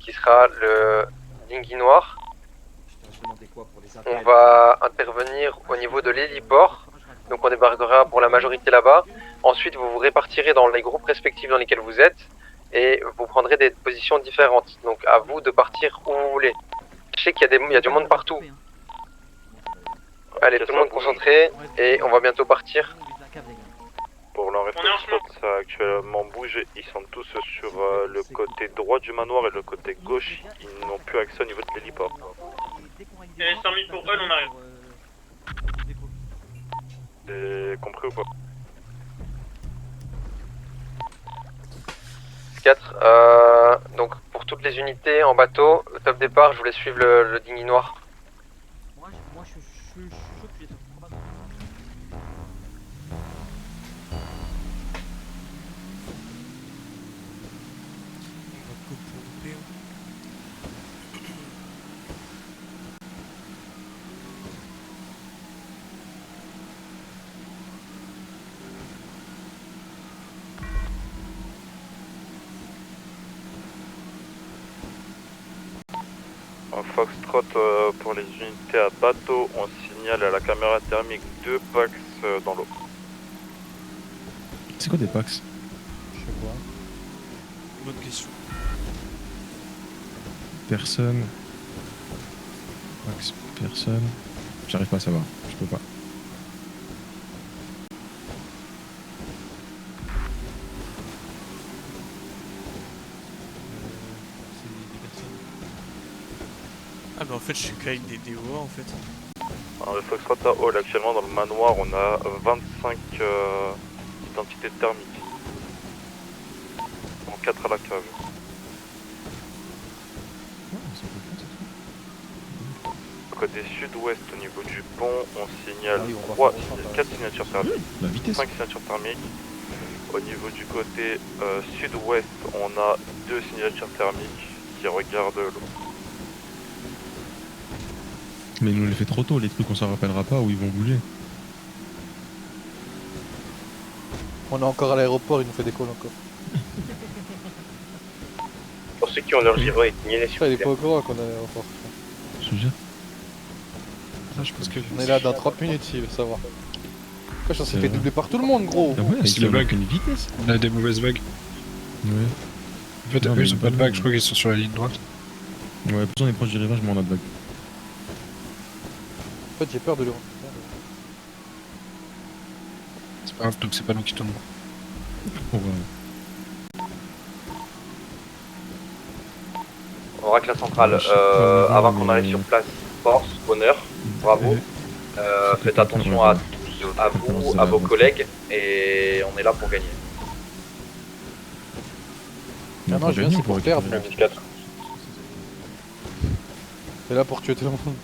qui sera le dinghy noir. On va intervenir au niveau de l'héliport, donc on débarquera pour la majorité là-bas. Ensuite vous vous répartirez dans les groupes respectifs dans lesquels vous êtes et vous prendrez des positions différentes. Donc à vous de partir où vous voulez. Je sais qu'il y a du monde partout. Allez, tout le monde concentré et on va bientôt partir. Pour leur réflexion, ça a actuellement bougé. Ils sont tous sur le côté droit du manoir et le côté gauche. Ils n'ont plus accès au niveau de l'héliport. Et 100 000 pour eux, on arrive. J'ai compris ou pas? 4. Donc pour toutes les unités en bateau, au top départ, je voulais suivre le dinghy noir. Moi je suis chaud de pied. En Foxtrot, pour les unités à bateau, on signale à la caméra thermique 2 Pax dans l'eau. C'est quoi des Pax? Je sais pas. Bonne question. Personne. Pax, personne. J'arrive pas à savoir, je peux pas. Ah mais en fait je suis qu'avec des DOA en fait. Alors, le Foxtrot à Hall, actuellement dans le manoir, on a 25 identités thermiques. En 4 à la cave. Côté sud-ouest au niveau du pont, on signale 4 signatures thermiques, 5 signatures thermiques. Au niveau du côté sud-ouest, on a 2 signatures thermiques qui regardent l'eau. Mais nous on les fait trop tôt, les trucs on s'en rappellera pas où ils vont bouger. On est encore à l'aéroport, il nous fait des calls encore. Pour ceux qui ont leur giro et qui Il est pas au courant qu'on est à l'aéroport. Je te jure. Je pense que on est là dans 30 minutes s'il veut savoir. Wesh, on s'est fait doubler par tout le monde gros. Ah ouais, c'est les bugs. Une vitesse. On a des mauvaises bugs. Ouais. En fait, Non, eux mais ils ont pas de bugs, je crois qu'ils sont sur la ligne droite. Ouais, plus on est proche du rivage, moins on a de bugs. En fait j'ai peur de lui. C'est pas grave, donc c'est pas nous qui tournons. Ouais. On racle la centrale. Avant qu'on arrive sur place, force, honneur, bravo. Faites attention à tous, à vous, à vos collègues, et on est là pour gagner. Ah non, je viens c'est pour perdre. C'est là pour tuer tout le monde.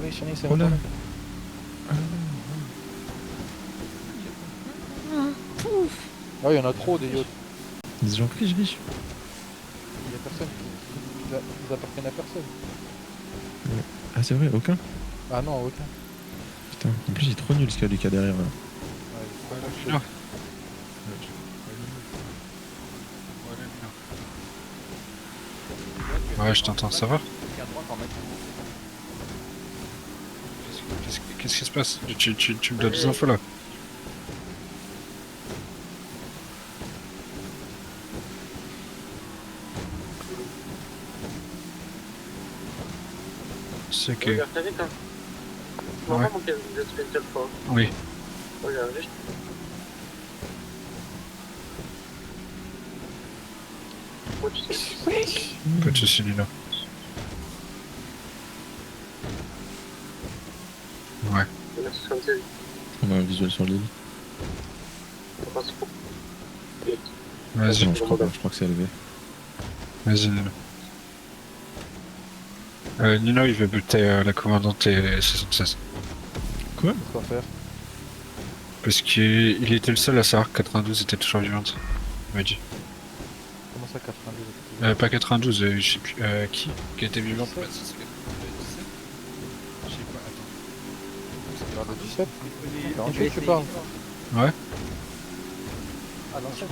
Oui, Chani, c'est bon. Ah oui, il y en a trop des yachts. Des gens riches. Il y a personne. Ils appartiennent à personne. Ah c'est vrai, aucun? Ah non, aucun. Putain, en plus il est trop nul ce qu'il y a Lucas derrière là. Ouais, je t'entends, ça va? Qu'est-ce qui se passe? Tu me donnes des infos là? C'est que... Ouais. Oui. Pas de soucis, Lino. Ouais. On a un visuel sur l'île. Vas-y. Non, je crois que c'est élevé. Vas-y, Nino. Nino, il veut buter la commandante et 76. Quoi? Quoi faire? Parce qu'il était le seul à savoir que 92 était toujours vivante. Il m'a dit. Comment ça 92? Pas 92, je sais plus. Qui était vivante? Ouais, ça, c'est 97. Je sais pas, attends. Le 17? 48 tu parles? Ouais. Ah l'ancienne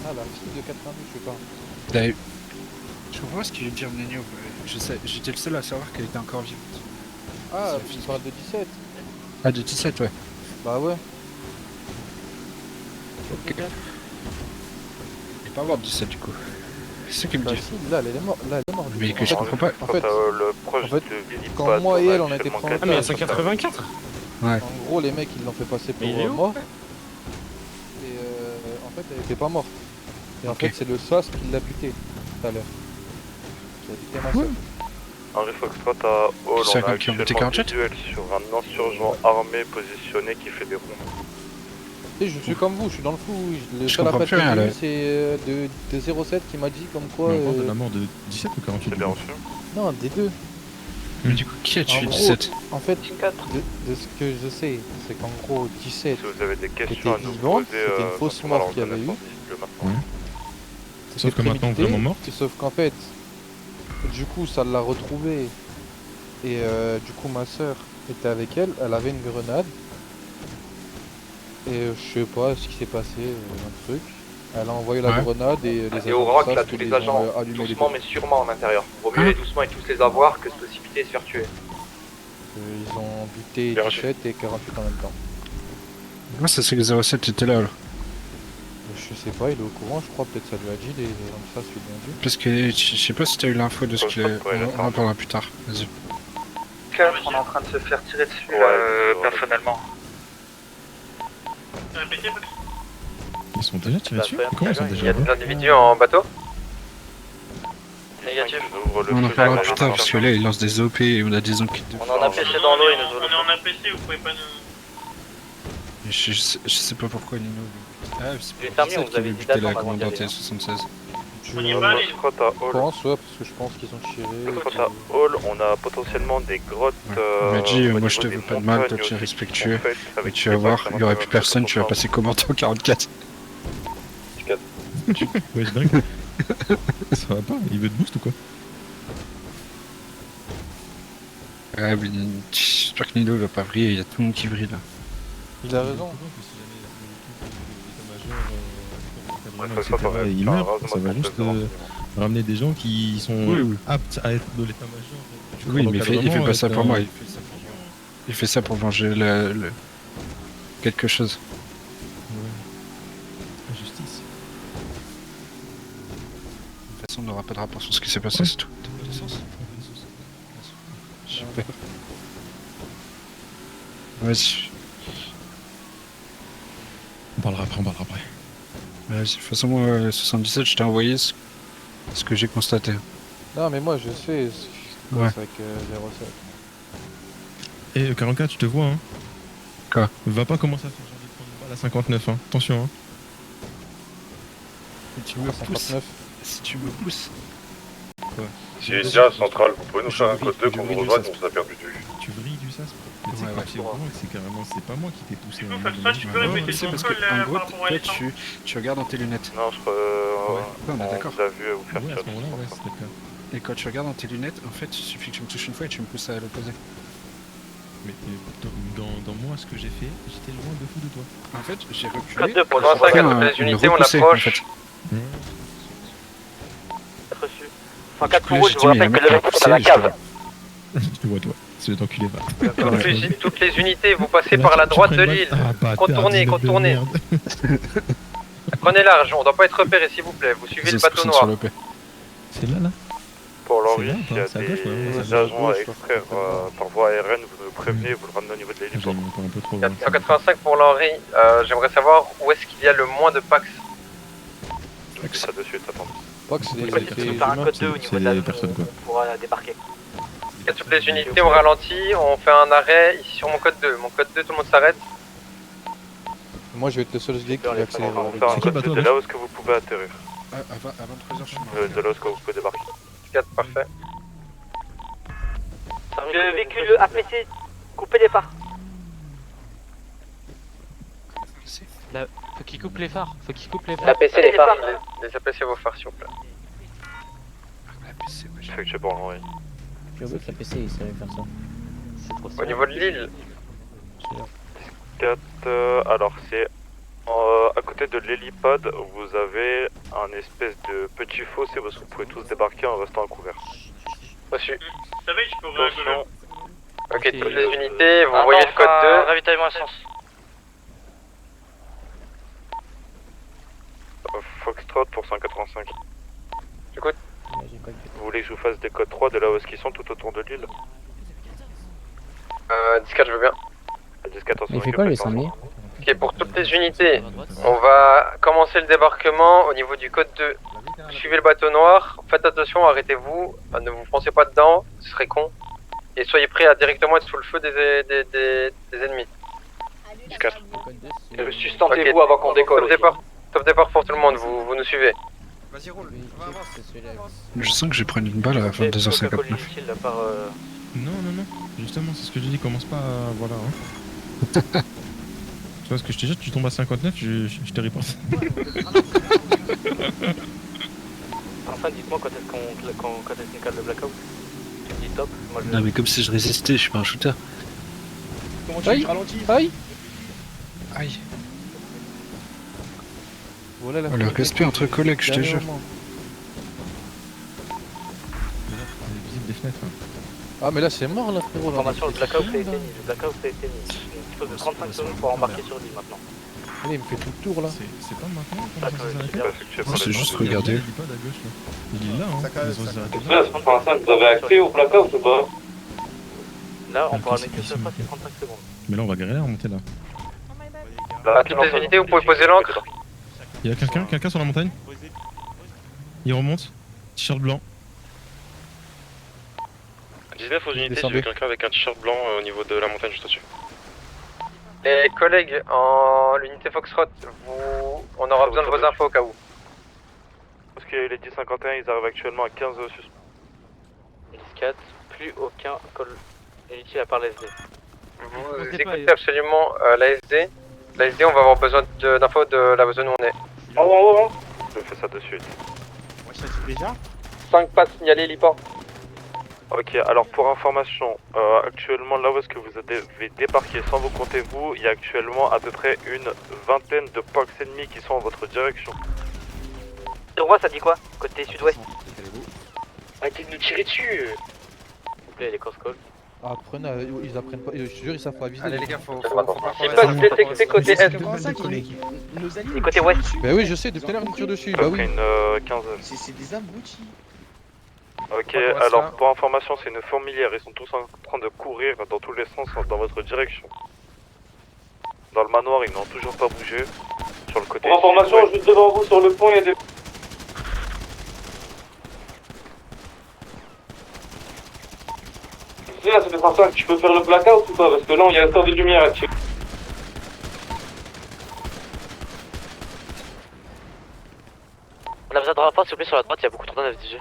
ah la fille de 92 tu parles. D'ailleurs, je comprends pas ce qu'il veut dire Nenio. J'étais le seul à savoir qu'elle était encore vivante. Ah tu parles de 17? Ah de 17 ouais. Bah ouais. Ok. Il est pas mort de 17 du coup. C'est ce qu'il me dit. Si, là elle est morte. Là elle est morte. Mais que je comprends pas. En fait, quand moi et elle on a été prendre. Ah mais à 184. Ouais. En gros les mecs ils l'ont fait passer pour mort. Et en fait elle était pas morte. Et en fait c'est le SAS qui l'a buté tout à l'heure. Qui a buté ma soeur. Henry Foxtrot à Hall, C'est on a un qui ont buté actuellement 47 visuel sur un insurgent armé positionné qui fait des ronds. Et je suis comme vous, je suis dans le flou. Le Je seul comprends appel plus que rien, j'ai là. eu c'est de 07 qui m'a dit comme quoi. Mais on parle de la mort de 17 ou 48 C'est bien reçu. Non, des deux. Mais du coup, qui a tué En gros, 17? En fait, de ce que je sais, c'est qu'en gros 17 Si vous avez des était questions à nous vivante, poser, c'était une fausse mort qu'il y avait eu. Sauf que maintenant prémédité, vraiment morte. Sauf qu'en fait, du coup ça l'a retrouvée. Et du coup ma soeur était avec elle, elle avait une grenade. Et je sais pas ce qui s'est passé, un truc. Elle a envoyé la grenade et les Et au rock, SAS là, qui tous les ont, agents, allumé les doucement deux. mais sûrement en intérieur. Vaut mieux aller doucement et tous les avoir que se précipiter et se faire tuer. Ils ont buté Bien 17 et 48 en même temps. Moi, ça c'est que 07 était là. Je sais pas, il est au courant, je crois, peut-être ça lui a dit, des gens de ça, celui bien vu. Parce que je sais pas si t'as eu l'info de ce qu'il est. On en parlera plus tard. Vas-y. 4, on est en train de se faire tirer dessus personnellement. Ils sont déjà tirés dessus? Comment ils sont Il y déjà a morts? des individus en bateau? Négatif. On en parlera plus tard parce que là il lance des OP et on a des enquêtes de. On en a pêché dans l'eau, il nous On est en APC, vous pouvez pas nous... Je sais pas pourquoi Nino. Ah, c'est Les pour fermiers, ça vous qu'il avez veut dit buter la d'attendre avant d'y commandante aller, hein. 76. On y va aller. Je pense, ouais, parce que je pense qu'ils ont tiré. Foxtrot à Hall, on a potentiellement des grottes. Il m'a dit, au moi je te niveau veux des pas de mal, toi montagnes tu es aussi, respectueux. en fait, Et avec tu des vas voir, bacs, il y aurait plus personne, tu vas passer commandant 44. Ouais, c'est dingue. Ça va pas? Il veut de boost ou quoi? Ouais, mais j'espère que Nino va pas vriller, il y a tout le monde qui vrille là. Il a raison. Et il meurt, ça va juste ramener des gens qui sont aptes à être de l'état-major. Oui, mais il fait pas ça pour moi, il fait ça pour venger quelque chose. La justice. De toute façon, on n'aura pas de rapport sur ce qui s'est passé, c'est tout. T'as pas d'essence? Super. Vas-y. On parlera après. Vas-y, de toute façon, moi, 77, je t'ai envoyé ce que j'ai constaté. Non, mais moi je sais ce qui se passe avec 07. Et 44, tu te vois, hein? Quoi? Va pas commencer à faire genre des points de balle à 59, hein. Attention, hein. Si tu me pousses. Si tu me pousses. Quoi? Si ici à Centrale, vous pouvez nous faire un code 2 qu'on nous rejoigne, on vous a perdu de vue. Tu vrilles du sas. Mais tu sais, quand tu es au courant que c'est carrément, c'est pas moi qui t'ai poussé. Tu peux répéter C'est ton parce call que, en gros, par rapport à toi, l'échange. tu regardes dans tes lunettes. Non, on est d'accord. vous a vu vous faire Ouais, à tirer ce moment-là, ouais, dessus. c'était le cas. Et quand tu regardes dans tes lunettes, en fait, il suffit que tu me touches une fois et tu me pousses à l'opposé. Mais dans moi, ce que j'ai fait, j'étais loin de fou de toi. En fait, j'ai reculé. Code 2 pour le 105 à Suprême, toutes les il me unités, on repoussait, en approche. fait. Reçu. 104 Du pour coup, rouge, j'ai je vous dit, mais rappelle que le il y a un mec mec est dans la qui poussait, cave. Je te vois, toi. C'est enculé, va. Toutes les unités, vous passez par la droite de l'île. Contournez, contournez. Prenez large, on doit pas être repéré s'il vous plaît. Vous suivez le bateau noir. C'est là, là. Pour C'est l'Henri, là, s'il y a c'est à gauche, ouais, des agents à extraire par voie aérienne, vous nous prévenez, vous le ramenez au niveau de l'héliport. 185 pour l'Henri. J'aimerais savoir où est-ce qu'il y a le moins de Pax. Je vous dis ça de suite, attendez. Pax, C'est possible de faire un code 2 au niveau de la zone où on pourra débarquer. Il y a toutes les unités, on ralentit, on fait un arrêt ici sur mon code 2. Mon code 2, tout le monde s'arrête. Moi je vais être le seul SG qui va accélérer. On va faire un code 2 de là où est-ce que vous pouvez atterrir. Avant 23h, je suis De là où est-ce que vous pouvez débarquer. 4, parfait. Le véhicule APC, coupez les phares. Là, faut qu'il coupe les phares. Faut qu'il coupe les phares. APC les phares. Les APC vos phares s'il vous plaît. Effectué pour l'Henri. J'ai oublié que la PC il savait faire ça. Au niveau de l'île. 4, alors c'est à côté de l'hélipad, vous avez un espèce de petit fossé parce que vous pouvez tous débarquer en restant à couvert. Reçu. Vous savez, je peux Attention. Ok, toutes les unités, vous voyez le code 2. Ravitaillement essence. Foxtrot pour 185. J'écoute. Vous voulez que je vous fasse des codes 3 de là où est-ce qu'ils sont tout autour de l'île? 10-4, je veux bien. 10-4, Mais il fait quoi lui, 100 000? Ok, pour toutes les unités, on va commencer le débarquement au niveau du code 2. Suivez le bateau noir, faites attention, arrêtez-vous, ne vous foncez pas dedans, ce serait con. Et soyez prêts à directement être sous le feu des ennemis. 10-4. Sustentez-vous avant qu'on décolle. Top départ pour tout le monde, vous nous suivez. Vas-y, roule. Je sens que je vais prendre une balle à 22h59. Non, justement, c'est ce que j'ai dit, commence pas à... Voilà. Hein. Tu vois ce que je te dis, tu tombes à 59, je te reporte. Enfin, dites-moi quand est-ce qu'on cale le blackout. Tu me dis top, moi je... Non mais comme si je résistais, je suis pas un shooter. Comment tu ralentis? Aïe. Aïe. Voilà la le respect entre collègues, je te jure. Visite des fenêtres. Ah mais là c'est mort là frérot. Information, le blackout a été mis. Le blackout a été mis. Une dispose de 35 secondes pour embarquer sur l'île maintenant. Il me fait tout le tour là. C'est pas maintenant comment ça s'arrête? C'est juste regarder. Il est là, hein. Ils ont s'arrêter. Vous avez accès au blackout ou pas? Là, on pourra mettre que ce fois, c'est 35 secondes. Mais là on va galérer à remonter là. À toutes les unités, vous pouvez poser l'ancre. Il y a quelqu'un sur la montagne? Il remonte. T-shirt blanc. 19 aux unités, j'ai vu quelqu'un avec un t-shirt blanc au niveau de la montagne juste au-dessus. Les collègues en l'unité Foxtrot, on aura besoin de vos infos au cas où. Parce qu'il y a eu les 10-51, ils arrivent actuellement à 15 suspects. 10-4, plus aucun col inutile à part l'SD. Vous écoutez absolument l'ASD. L'ASD, on va avoir besoin d'infos de la zone où on est. Je fais ça de suite. Ouais, ça dit déjà 5 pas signalés, l'IPA. Ok, alors pour information, actuellement là où est-ce que vous avez débarqué sans vous compter vous, il y a actuellement à peu près une vingtaine de Pax ennemis qui sont en votre direction. Sur moi ça dit quoi? Côté sud-ouest. Arrêtez de nous tirer dessus. S'il vous plaît, les cross calls. Ah, ils apprennent pas, je te jure, ils savent pas viser. Allez les gars, faut pas détecter côté est. Et côté ouest. Bah oui, je sais, depuis tout à l'heure, ils me tirent dessus. Bah oui. Une quinzaine. C'est des abrutis. Ok, alors pour information, c'est une fourmilière, ils sont tous en train de courir dans tous les sens dans votre direction. Dans le manoir, ils n'ont toujours pas bougé. Sur le côté. Pour information, juste devant vous sur le pont, il y a des... Là, c'est pour ça que tu peux faire le blackout ou pas? Parce que là, il y a un temps de lumière actuellement. On a besoin de renfort, s'il vous plaît, sur la droite, il y a beaucoup trop de FDG.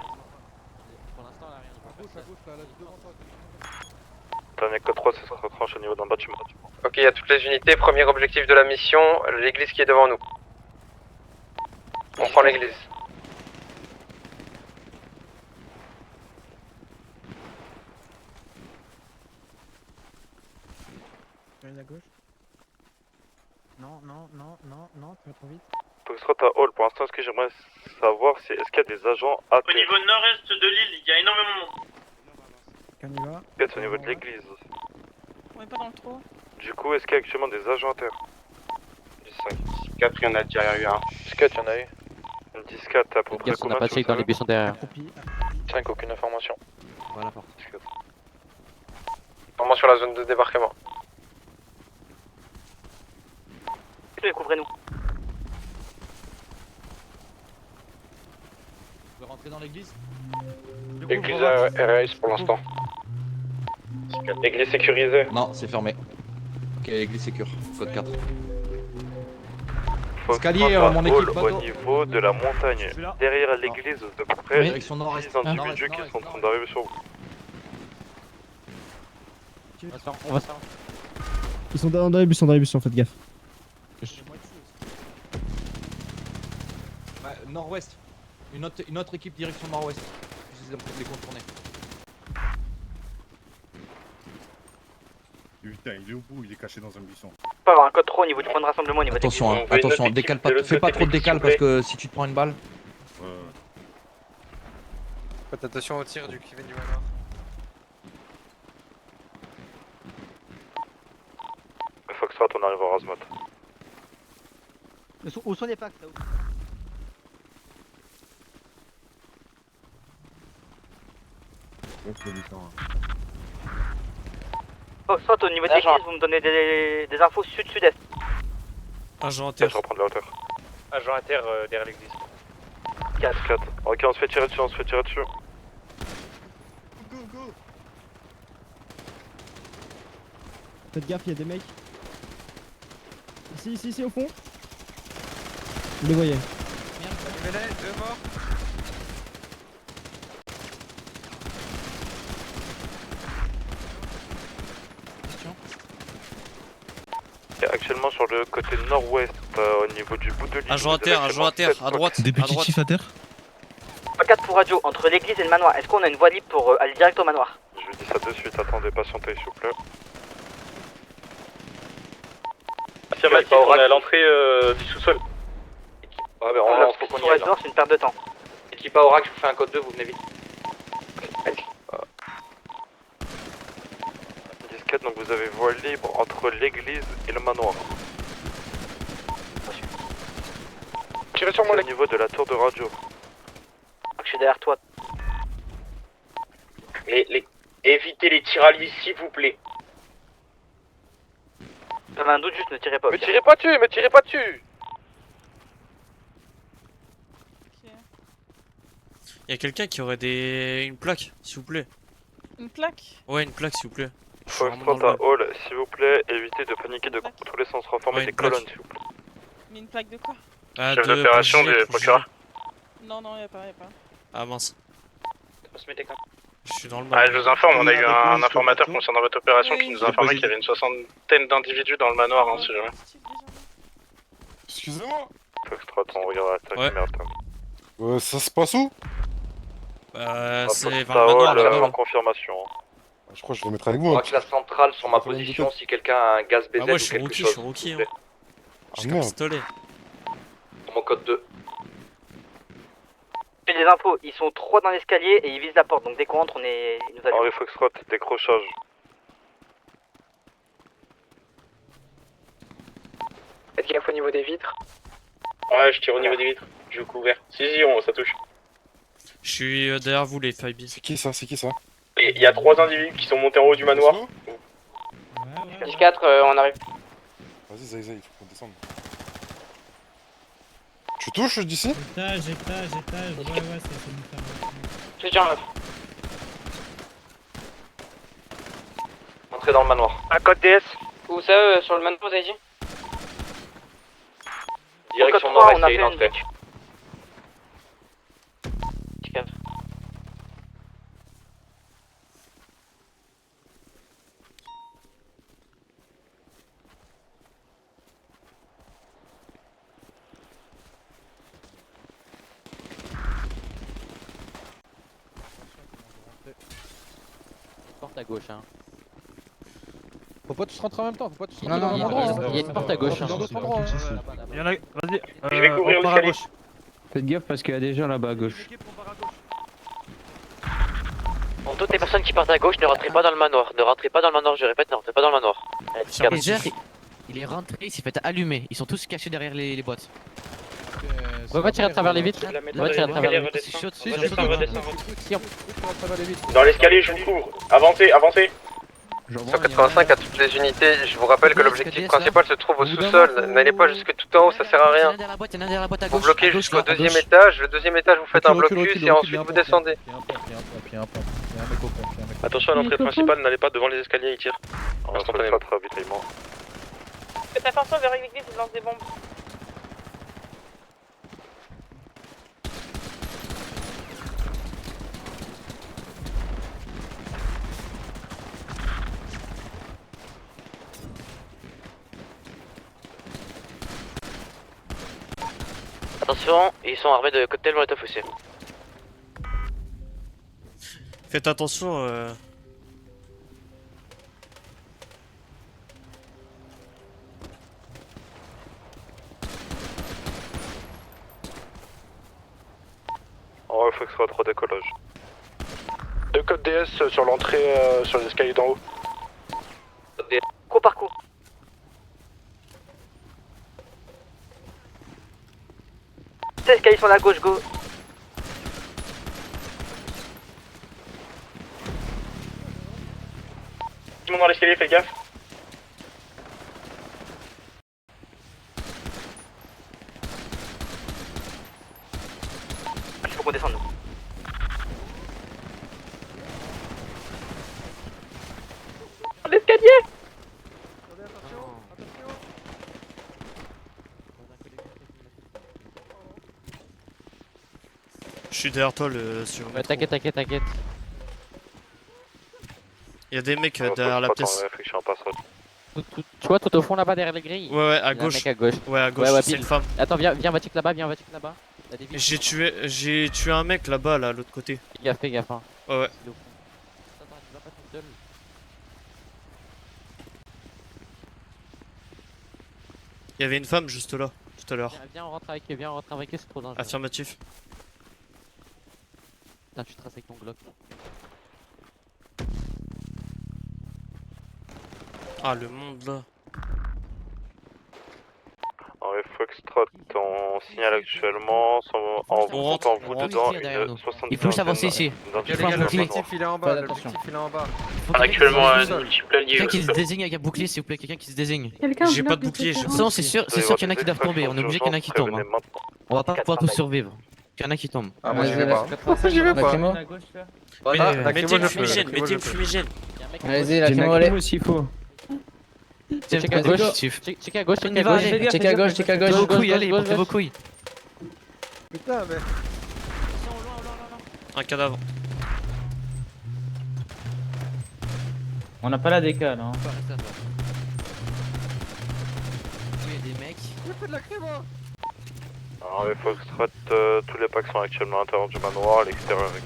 Dernier code 3, ça se retranche au niveau d'un bâtiment. Ok, il y a toutes les unités. Premier objectif de la mission, l'église qui est devant nous. On prend l'église. Foxtrot à Hall, pour l'instant, ce que j'aimerais savoir, c'est est-ce qu'il y a des agents à Au niveau nord-est de l'île, il y a énormément de monde. Peut-être au niveau de l'église. On est pas dans le trou. Du coup, est-ce qu'il y a actuellement des agents à terre? 10-5. 4, il y en a déjà eu un. 10-4, il y en a eu. 10-4, à peu près on combien n'a pas de check dans les buissons derrière. 5, aucune information. Voilà, fort. Vraiment sur la zone de débarquement. Couvrez-nous. On peut rentrer dans l'église. Église RS pour l'instant. Église sécurisée. Non, c'est fermé. Ok, église sécure. Code 4. Escalier, mon équipe Au bateau. niveau de la montagne, derrière l'église, de près, Direction nord-est. 6 individus qui sont en train d'arriver sur vous. On va se faire. Ils sont dans les buissons, faites gaffe. Ouais, nord-ouest. Une autre équipe direction nord-ouest. Ils ont peut-être les contourner. Putain, il est au bout, il est caché dans un buisson. Pas avoir un code 3 au niveau du point de rassemblement, au niveau Attention, technique. attention, décale pas, fais pas trop de décale parce que si tu te prends une balle. Faites attention au tir du Kevin du manoir. Foxtrot, on arrive à Razmat. Où sont les packs là? Oh, soit au niveau de l'église, vous me donnez des infos sud-sud-est. Agent à Je vais terre. reprendre la hauteur. Agent à terre derrière l'église. 4. Ok, on se fait tirer dessus, Faites gaffe, il y a des mecs. Ici, au fond. Vous les voyez. Merde, deux morts. Actuellement sur le côté nord-ouest, au niveau du bout de l'île. Agent à terre, à droite. Des à droite. positifs à terre? 4 pour radio, entre l'église et le manoir. Est-ce qu'on a une voie libre pour aller direct au manoir? Je vous dis ça de suite, attendez, patientez s'il vous plaît. Affirmatif, on est à l'entrée du sous-sol. Ouais, on lance pour qu'on y aille. C'est une perte de temps. Équipe à Oracle, je vous fais un code 2, vous venez vite. 10-4, donc vous avez voie libre entre l'église et le manoir. Tirez sur moi, au niveau de la tour de radio. Je suis derrière toi. Évitez les tiraillis, s'il vous plaît. J'avais un doute, juste ne tirez pas. Me tirez pas dessus. Il y a quelqu'un qui aurait une plaque, s'il vous plaît. Une plaque? Ouais, une plaque, s'il vous plaît. Foxtrot à Hall, s'il vous plaît, évitez de paniquer de tous les sens, reformez des colonnes s'il vous plaît. Mais une plaque de quoi? Ah, Chef d'opération du procureur. Non, y'a pas. Ah mince. Je suis dans le Ah, je vous informe, on a eu un informateur concernant votre opération qui nous a informé qu'il y avait une 60aine d'individus dans le manoir, hein, si jamais. Excusez-moi. Foxtrot, on regarde la caméra. Ça se passe où? Bah, c'est vers le Foxtrot à manoir Hall, là-bas. sans confirmation. Je crois que je vais mettre avec vous. La centrale sur ma position si quelqu'un a un gaz BZ Ah, moi ou je suis quelque rookie, chose. je suis rookie. s'il vous Hein. plaît. J'ai qu'un pistolet. Mon code 2. J'ai des infos, ils sont 3 dans l'escalier et ils visent la porte, donc dès qu'on rentre, ils nous allument. Henri Foxtrot, décrochage. Faites gaffe au niveau des vitres. Ouais, je tire au niveau des vitres. Je vous couvert. Si, ça touche. Je suis derrière vous, les Five C'est qui ça? Et il y a 3 individus qui sont montés en haut du manoir. 10-4, on arrive. Vas-y, Zay, il faut qu'on descende. Tu touches d'ici? Étage, ouais, c'est une femme. Je tiens là. Entrez dans le manoir. Un code DS. Où ça, sur le manoir, vous avez dit? Direction nord-est, il y a une entrée. 10-4. Porte à gauche, hein. Faut pas tous rentrer en même temps, faut pas tous Non, rentrer non, dans le même endroit. il y a une porte à gauche. Dans d'autres endroits. Là-bas, là-bas. Y'en a. Vas-y. Je vais couvrir on part à l'escalier. gauche. Faites gaffe parce qu'il y a des gens là-bas à gauche. Bon, toutes les personnes qui partent à gauche, ne rentrez pas dans le manoir. Ne rentrez pas dans le manoir, je répète, ne rentrez pas dans le manoir. Il est rentré, il s'est fait allumer. Ils sont tous cachés derrière les boîtes. On va pas tirer à travers les vitres. On va tirer à travers les vitres. C'est chaud, c'est Redescends, chaud. redescends. Dans l'escalier, je vous couvre. Avancez, avancez. 185 à toutes les unités, je vous rappelle que l'objectif principal se trouve au sous-sol, n'allez pas jusque tout en haut, ça sert à rien. Vous bloquez jusqu'au deuxième étage, le deuxième étage vous faites un blocus et ensuite vous descendez. Attention à l'entrée principale, n'allez pas devant les escaliers, ils tirent. Instantanément. Faites attention vers l'église, ils lancent des bombes. Attention, ils sont armés de cocktails molotov aussi. Faites attention. En réflexe 3 décollage. 2 codes DS sur l'entrée, sur les escaliers d'en haut. Coup par coup. Ces escaliers sont à la gauche, go. Tout le monde dans l'escalier, faites gaffe. Il faut qu'on descende, nous. L'escalier. Je suis derrière toi sur le métro. T'inquiète. Il y a des mecs derrière la pièce. Tu vois tout au fond là-bas derrière les grilles? Ouais, à Il y a un gauche. mec à gauche. Ouais, à gauche, c'est pile. une femme. Attends, viens, va check là-bas, T'as des vitres. J'ai tué un mec là-bas, là, à l'autre côté. Fais gaffe, hein. Ouais, ouais. Attends, tu vas pas tout seul. Il y avait une femme juste là, tout à l'heure. Viens, on rentre avec eux, c'est trop dangereux. Affirmatif. Putain, tu traces avec ton Glock. Ah, le monde là. En Foxtrot, on signale actuellement en vous dedans une 70. Il faut s'avancer ici. L'objectif il est en bas, l'objectif il est en bas. Actuellement un multiple allié. Quelqu'un qui se désigne avec un bouclier, s'il vous plaît, quelqu'un qui se désigne. J'ai pas de bouclier, j'ai pas de Non, c'est sûr qu'il y en a qui doivent tomber, on est obligé qu'il y en a qui tombent. On va pas pouvoir tous survivre. Il y en a qui tombent. Ah, moi j'y vais pas. J'y vais pas. Mettez une fumigène, mettez une fumigène. Allez-y, la camo, allez. S'il faut. Check à gauche, check à gauche, check à gauche. Check à gauche, check à gauche. Vos couilles, allez, portez vos couilles. Putain, mais. Un cadavre. On n'a pas la décale, hein. Il y a des mecs. Il fait de la crème, hein. En Foxtrot, tous les packs sont actuellement à l'intérieur du manoir, à l'extérieur avec.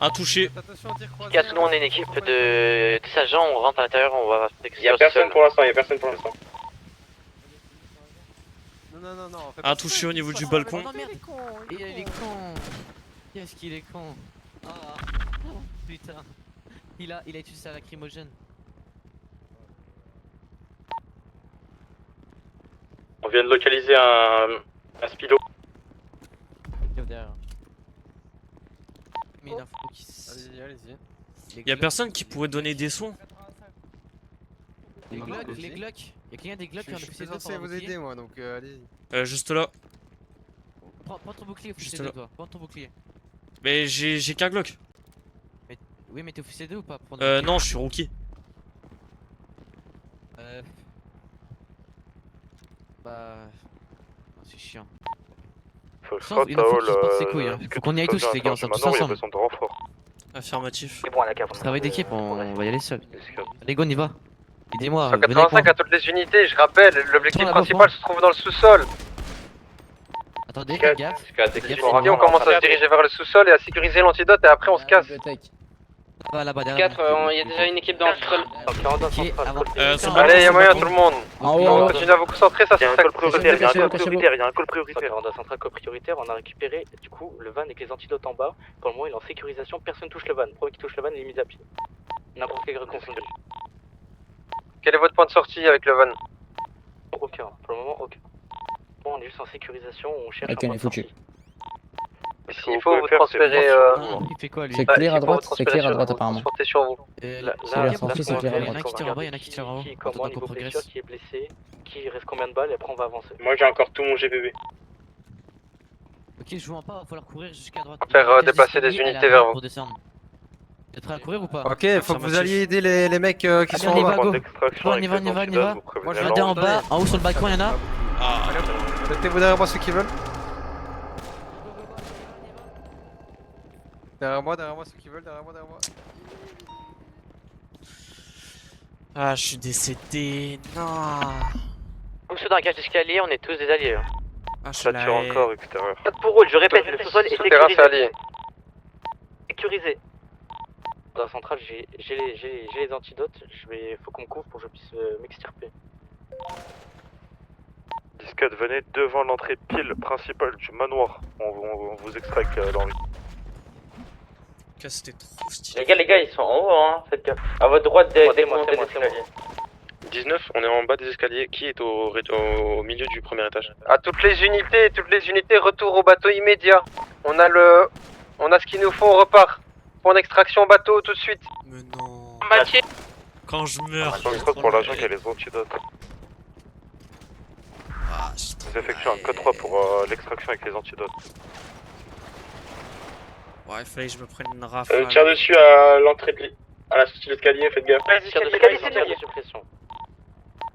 Un touché. Nous on est une équipe de 10 agents, on rentre à l'intérieur, on va... Y'a personne pour l'instant, y'a personne pour l'instant. Non. Un touché au niveau du balcon. Oh merde, il est con. Qu'est-ce qu'il est con. Ah, putain. Il a utilisé sa lacrymogène. On vient de localiser un speedo. Derrière. Mais il faut qu'il Allez-y. Y'a personne qui pourrait donner des soins. Les Glock. Y'a quelqu'un des Glock qui en a Je fait suis deux censé vous aider moi donc allez-y. Juste là. Prends ton bouclier, Juste officier là. 2 toi. Prends ton bouclier. Mais j'ai qu'un Glock. Oui, mais t'es officier 2 ou pas? Non, je suis rookie. Bah. C'est chiant. Foxtrot, Il faut qu'il se porte ses couilles, hein. Faut qu'on y aille tous les gars, on sort tous ensemble. Affirmatif. C'est bon, la cave. Travail d'équipe, on va y aller seul. Allez, go, on y va. Aidez-moi. 185 à toutes les unités, je rappelle, l'objectif principal se trouve dans le sous-sol. Attendez, faites gaffe. On commence à se diriger vers le sous-sol et à sécuriser l'antidote et après on se casse. Là-bas, derrière. 4, il y a déjà une équipe dans le col. Allez, y'a moyen tout le monde. On Continue à vous concentrer, ça Il y a un c'est call prioritaire, il y a un call prioritaire, il y a un call Sur prioritaire. Véranda centrale col prioritaire, on a récupéré du coup le van avec les antidotes en bas. Pour le moment, il est en sécurisation, personne touche le van. Le premier qui touche le van, il est mis à pied. N'importe quel reconfiguré. Quel est votre point de sortie avec le van? Aucun, pour le moment, aucun. Bon, on est juste en sécurisation, on cherche Ok, un on point est de foutu. sortie. S'il faut vous transférer... Il fait quoi lui? C'est clair à droite, c'est clair à droite apparemment. Transporter sur vous. C'est leur sortie, c'est clair à Il y en droite. a qui tirent en bas, il y en a qui tirent en haut. Qui, On comment, attend niveau qu'on blessure, progresse. qui est blessé, qui reste combien de balles et après on va avancer. Moi j'ai encore tout mon GBB. Ok, je vous en pas, il va falloir courir jusqu'à droite. Faire déplacer des unités vers vous. Pour descendre. Vous êtes prêts à courir ou pas? Ok, faut que vous alliez aider les mecs qui sont on en y va, bas. go. On y va. Moi, je Regardez en bas, en haut sur le balcon, il y en a. Mettez-vous derrière moi ceux qui veulent. Derrière moi ceux qui veulent, derrière moi. Ah, je suis décédé. Non. Comme ceux dans la cage d'escalier, on est tous des alliés. Ah, je Ça tire encore extérieur. 4 pour rôle, je répète, le sous-sol est Terrain c'est sécurisé. allié. Sécurisé. Dans la centrale, j'ai les antidotes, faut qu'on me couvre pour que je puisse m'extirper. 10-4, venez devant l'entrée pile principale du manoir. On vous extrait avec l'envie. C'était trop stylé. Les gars, ils sont en haut, hein, faites gaffe. À votre droite, des montées d'escalier. 19, on est en bas des escaliers. Qui est au milieu du premier étage? À toutes les unités, retour au bateau immédiat. On a ce qu'il nous faut, on repart. Point d'extraction bateau tout de suite. Mais non. Mathieu. Quand je meurs. Pour l'agent qui a les antidotes. Ah, Vous effectuez un code 3 pour l'extraction avec les antidotes. Ouais, il fallait que je me prenne une rafale. Tire dessus à l'entrée à la sortie de l'escalier, faites gaffe. Escalier, c'est de suppression.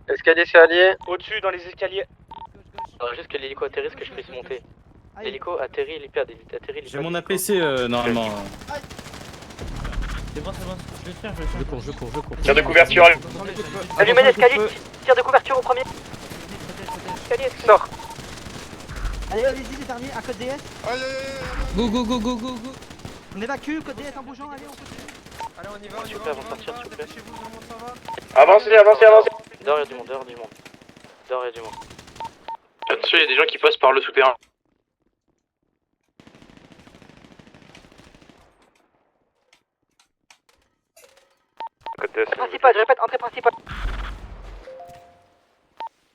Escalier c'est allié. Au-dessus dans les escaliers. Faudra juste que l'hélico atterrisse, que je puisse monter. L'hélico atterrit, l'hyper atterrit. J'ai mon APC normalement. C'est bon, je vais le faire, je cours. Tire de couverture. Allumez l'escalier, tir de couverture au premier. Escalier, sort. Allez, allez-y les derniers, à code DS. Go. On évacue, code DS en bougeant, allez, on continue. Allez, on y va, Super, on va sortir, s'il vous plaît. Avancez. Dehors, il y a du monde. Attention, il y a des gens qui passent par le souterrain. Code DS. Principal, je répète, entrée principale.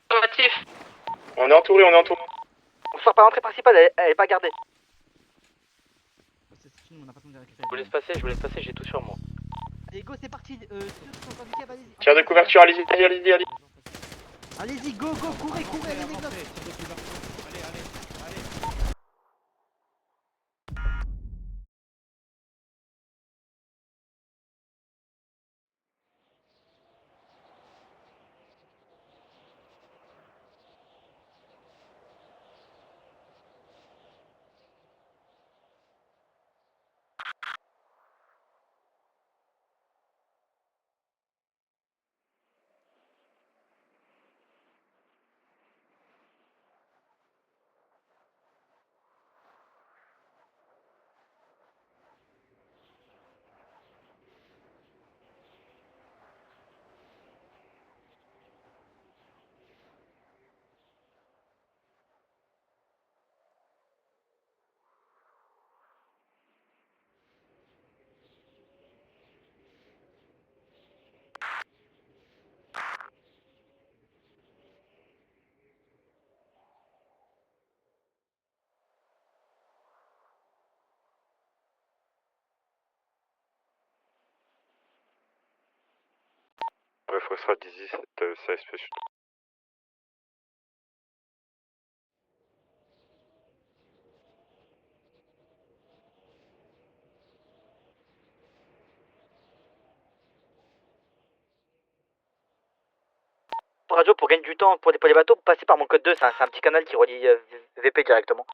Affirmatif. On est entouré. On sort par l'entrée principale, elle est pas gardée. Je vous laisse passer, j'ai tout sur moi. Allez, go, c'est parti. Ceux qui sont sur du cave, allez-y. Tire de couverture, allez-y. Allez-y, go, courez, allez, les gars. Ouais, Foxtrot 17, ça espèce. Radio pour gagner du temps pour déployer les bateaux, passer par mon code 2, c'est un petit canal qui relie VP directement.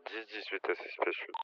10-18 SSP Sud.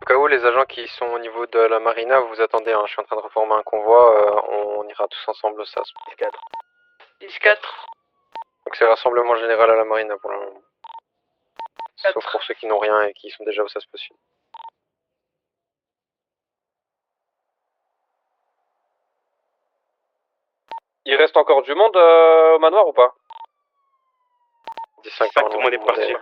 Au cas où, les agents qui sont au niveau de la marina, vous attendez, hein, je suis en train de reformer un convoi, on ira tous ensemble au SAS. 10-4. 10-4. Donc c'est rassemblement général à la marina pour le moment. Sauf pour ceux qui n'ont rien et qui sont déjà au SAS possible. Il reste encore du monde au manoir ou pas? 15 tout le monde est parti.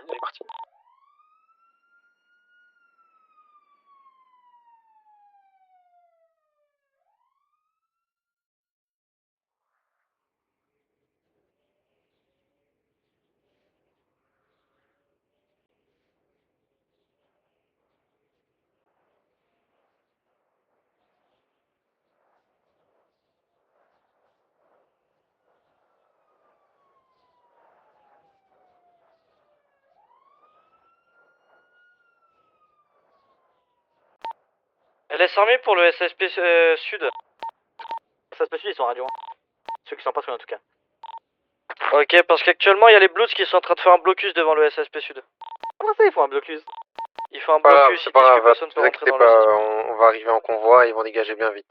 LS armée pour le SSP Sud. SSP Sud, ils sont en radio. Ceux qui sont pas sur en tout cas. Ok, parce qu'actuellement, il y a les Blues qui sont en train de faire un blocus devant le SSP Sud. Comment ça, ils font un blocus? Ils font un blocus, c'est ils pas disent que grave, personne ne peut vous rentrer inquiétez dans pas, le on va arriver en convoi et ils vont dégager bien vite.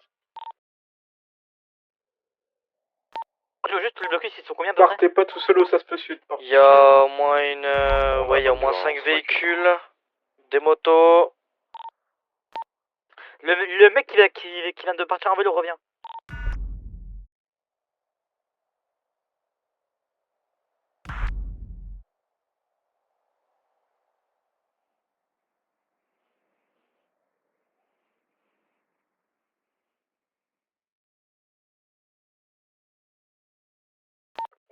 Je veux juste les blocus, ils sont combien de Partez pas tout seul au SASP Sud. Il y a au moins une... ouais, il y a au moins 5 véhicules, des motos... Le mec qui vient de partir en vélo revient.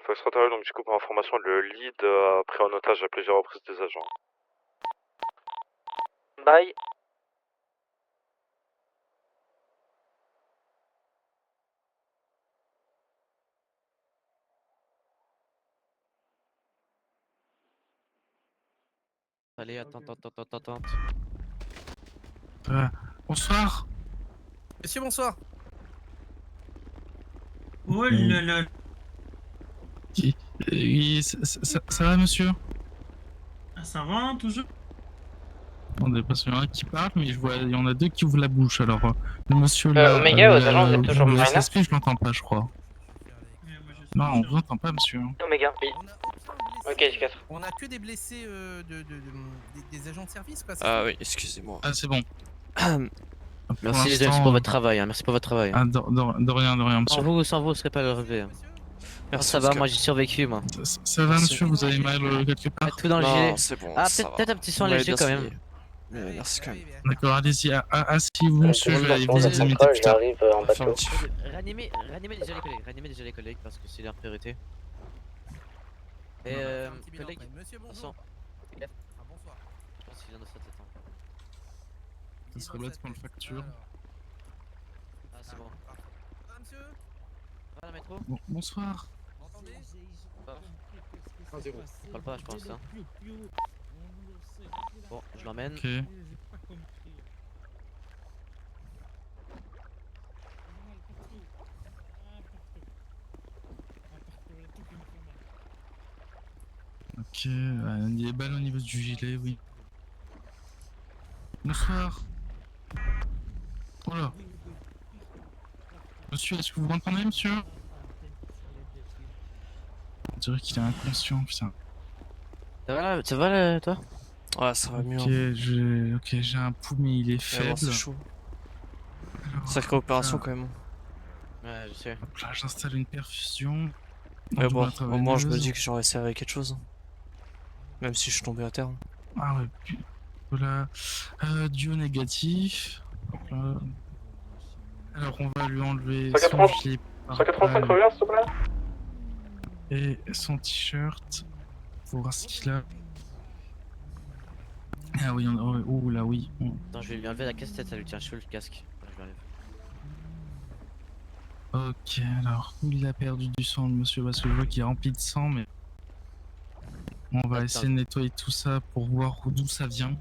Foxtrot, donc du coup pour information, le lead a pris en otage à plusieurs reprises des agents. Bye. Allez, attends. Bonsoir. Monsieur, bonsoir. Oh là là. Ça va, monsieur? Ah, ça va, hein, toujours? Attendez, parce qu'il y en a un qui parle, mais je vois, il y en a deux qui ouvrent la bouche. Alors, le monsieur là. Omega, aux agents, vous êtes toujours le marina? SSP, je l'entends pas, je crois. Non, on vous entend pas, monsieur. Omega, oui. Ok, J4. On a que des blessés des agents de service, quoi. Ah oui, excusez-moi. Ah, c'est bon. Merci pour votre travail, hein. Merci pour votre travail. Ah, de rien, monsieur. Sans vous, vous serez pas levé. Merci, ça va, moi j'ai survécu, moi. Ça va, monsieur, vous avez mal quelque part? Tout dans le gilet. C'est bon. Ah, peut-être un petit soin léger quand même. Merci quand même. D'accord, allez-y, asseyez-vous, monsieur, je vais aller vous examiner plus tard. Ranimez déjà les collègues parce que c'est leur priorité. Et collègues, Monsieur, bonjour. Je pense qu'il vient de se tête. Ça serait bête qu'on le facture. Ah, c'est bon. Ah, monsieur. Va la métro. Bonsoir. Vous m'entendez? Je parle pas, je pense. Hein. Bon, je l'emmène. Ok. Ok, il y a des balles au niveau du gilet, oui. Bonsoir. Oh là. Monsieur, est-ce que vous m'entendez, monsieur? On dirait qu'il est inconscient, putain. Ça va là, toi? Ouais, ça va mieux. Ok, j'ai un pouls, mais il est faible. C'est chaud. Sacrée opération quand même. Ouais, je sais. Hop là, j'installe une perfusion. Ouais, bon, au moins je me dis que j'aurais servi quelque chose. Même si je suis tombé à terre. Ah ouais, voilà. Duo négatif. Alors on va lui enlever son gilet. 185 revient, s'il te plaît. Et son t-shirt. Pour voir ce qu'il a. Ah oui, ouh là oui. Attends, je vais lui enlever la casse-tête, ça lui tient chaud le casque. Je lui enlève. Ok, alors, où il a perdu du sang, le monsieur, parce que je vois qu'il est rempli de sang, mais... On va essayer de nettoyer tout ça pour voir d'où ça vient.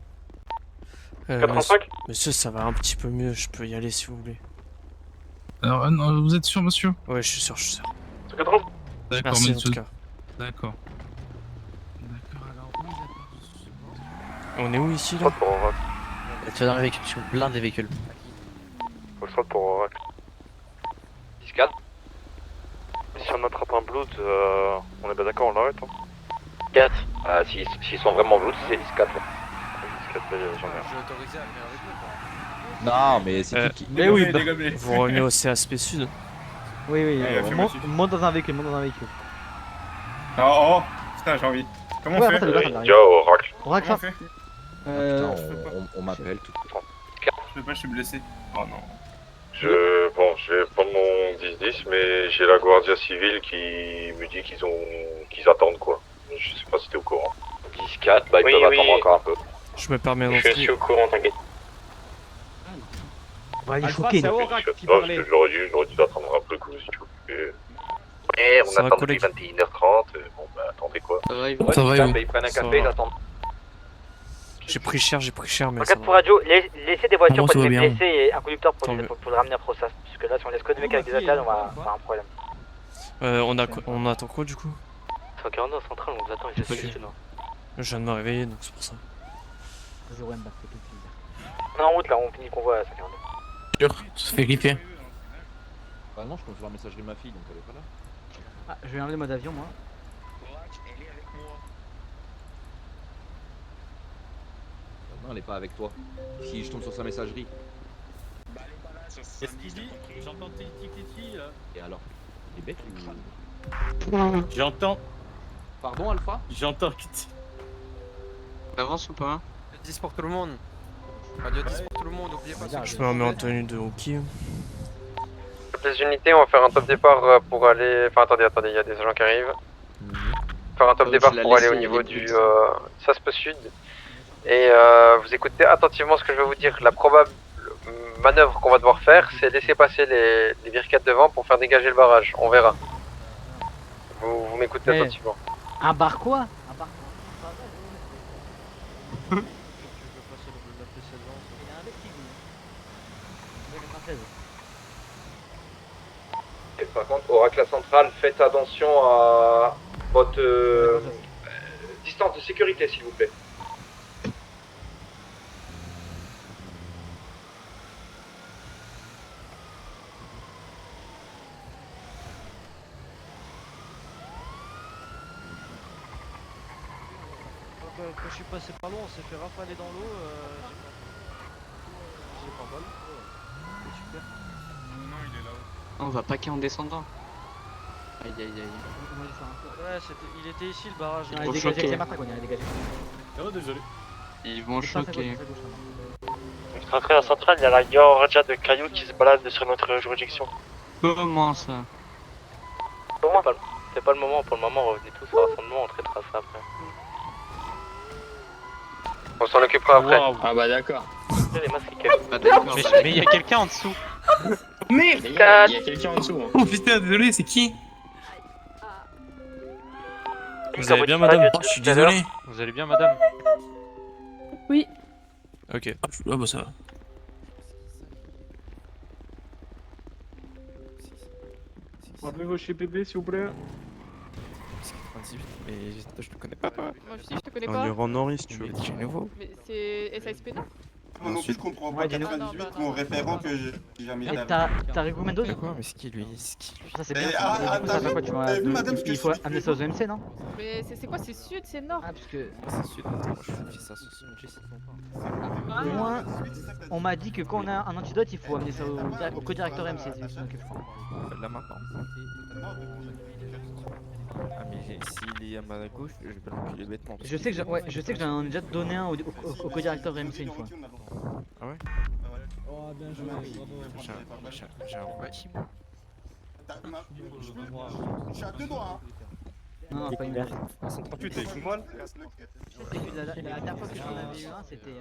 85? Monsieur, ça va un petit peu mieux, je peux y aller si vous voulez. Alors, non, vous êtes sûr, monsieur? Ouais, je suis sûr, je suis sûr. 80? D'accord, Merci, en monsieur. tout cas. D'accord. On est où ici, là? Pour Oracle. Tu vas dans les véhicules, je suis plein des véhicules. Foxtrot pour Oracle. 10-4. Si on attrape un blood, on est pas d'accord, on l'arrête. Hein. 4. S'ils sont vraiment blood, c'est 10-4. 10-4, j'en ai un. Je vais autoriser à venir avec nous, quoi. Non, mais c'est qui Mais oui, vous revenez au CASP Sud. Oui, oui, Ouais, monte dans un véhicule, monte dans un véhicule. Oh, putain, j'ai envie. Comment on fait? Ninja, Oracle. Oracle, Comment on fait? on m'appelle tout le temps. Je peux pas, je suis blessé. Oh non. Je vais prendre mon 10-10, mais j'ai la Guardia Civile qui me dit qu'ils attendent quoi. Je sais pas si t'es au courant. 10-4, bah ils peuvent attendre encore un peu. Je me permets Je suis au courant, t'inquiète. Il est choqué. Je l'aurais dû attendre un peu le coup si tu veux. Et on Ça va, attend depuis collègue. 21h30, bon bah attendez quoi. Ça va, Ouais, ils ils prennent un Ça café, ils va. attendent. J'ai pris cher, mais En ça cas pour va. radio, laissez des voitures Moi, pour ça va les bien. blessés et un conducteur Tant mieux. pour le ramener à Process. Parce que là, si on laisse que des mecs avec des ACL, on va avoir un problème. On attend quoi, du coup? 142 centrale, on vous attend, il Pas fait sûr. sud. Je viens de me réveiller, donc c'est pour ça. On est en route là, on finit le convoi à 142. Ça fait gripper. Bah non, je compte sur la messagerie de ma fille, donc elle est pas là. Ah, je vais enlever le mode avion, moi. Non, elle est pas avec toi. Si je tombe sur sa messagerie. Qu'est-ce qu'il dit? J'entends titi là. Et alors? Il est bête ou... J'entends. Pardon, Alpha? J'entends que T'avances ou pas? 10 pour tout le monde. Radio 10 pour tout le monde, oubliez pas. Je me remets en tenue de hockey. Toutes les unités, on va faire un top départ pour aller... Enfin attendez, il y a des agents qui arrivent. Faire un top départ pour aller au niveau du SASP Sud. Et vous écoutez attentivement ce que je vais vous dire. La probable manœuvre qu'on va devoir faire, c'est laisser passer les vircades devant pour faire dégager le barrage. On verra. Vous m'écoutez Mais- attentivement. Un bar quoi? Un bar Et par contre, Oracle Centrale, faites attention à votre distance de sécurité, s'il vous plaît. Quand je suis passé par loin, on s'est fait rafaler dans l'eau. J'ai pas mal. C'est super. Non, il est là-haut. On va paquer en descendant. Aïe aïe aïe. Ouais, il était ici le barrage. Ils vont choquer. Oh, désolé. Ils vont choquer. Je suis rentré à la centrale, il y a la Georgia de Caillou qui se balade sur notre juridiction. Comment ça? C'est pas le moment, pour le moment, revenez tous au rassemblement, on traitera ça après. On s'en occupera après. Ah bah d'accord. Les masques qui Mais il y a quelqu'un en dessous. Merde! Il y a quelqu'un en dessous. Oh putain, désolé, c'est qui? Vous allez bien, madame? Je suis désolé. Vous allez bien, madame? Oui. Ok. Ah bah ça va. Rappelez-vous chez bébé, s'il vous plaît. Mais je te connais pas. Moi aussi, je te connais On pas. dirait Henri si tu veux. Tu es nouveau. Mais c'est SASP, non? Moi non plus, je comprends pas. 98, mon référent que j'ai jamais Et vu. t'as Rigomendos? C'est quoi? Mais c'est qui lui? C'est qui lui? Ça c'est Mais, bien. ah, Et du coup, ça t'as fait quoi? vu- Tu vas- t'as vu, madame, ce que Il faut je fais amener ça aux EMC, non? Mais c'est quoi? C'est sud, c'est nord? Ah, parce que. C'est sud. Moi je fais ça sur son G, Au moins, on m'a dit que quand on a un antidote, il faut amener ça au co-directeur MC. c'est ce que je crois. Là maintenant. Ah mais s'il est à ma gauche, je vais pas l'enculer bêtement. Je sais que j'en ai déjà donné un au co-directeur MC une fois. Ah ouais? Oh, bien joué, bravo. J'ai un petit mot. Je suis à deux doigts, hein. Non, pas une 138, t'es tout mal. La dernière fois que j'en avais eu un, c'était.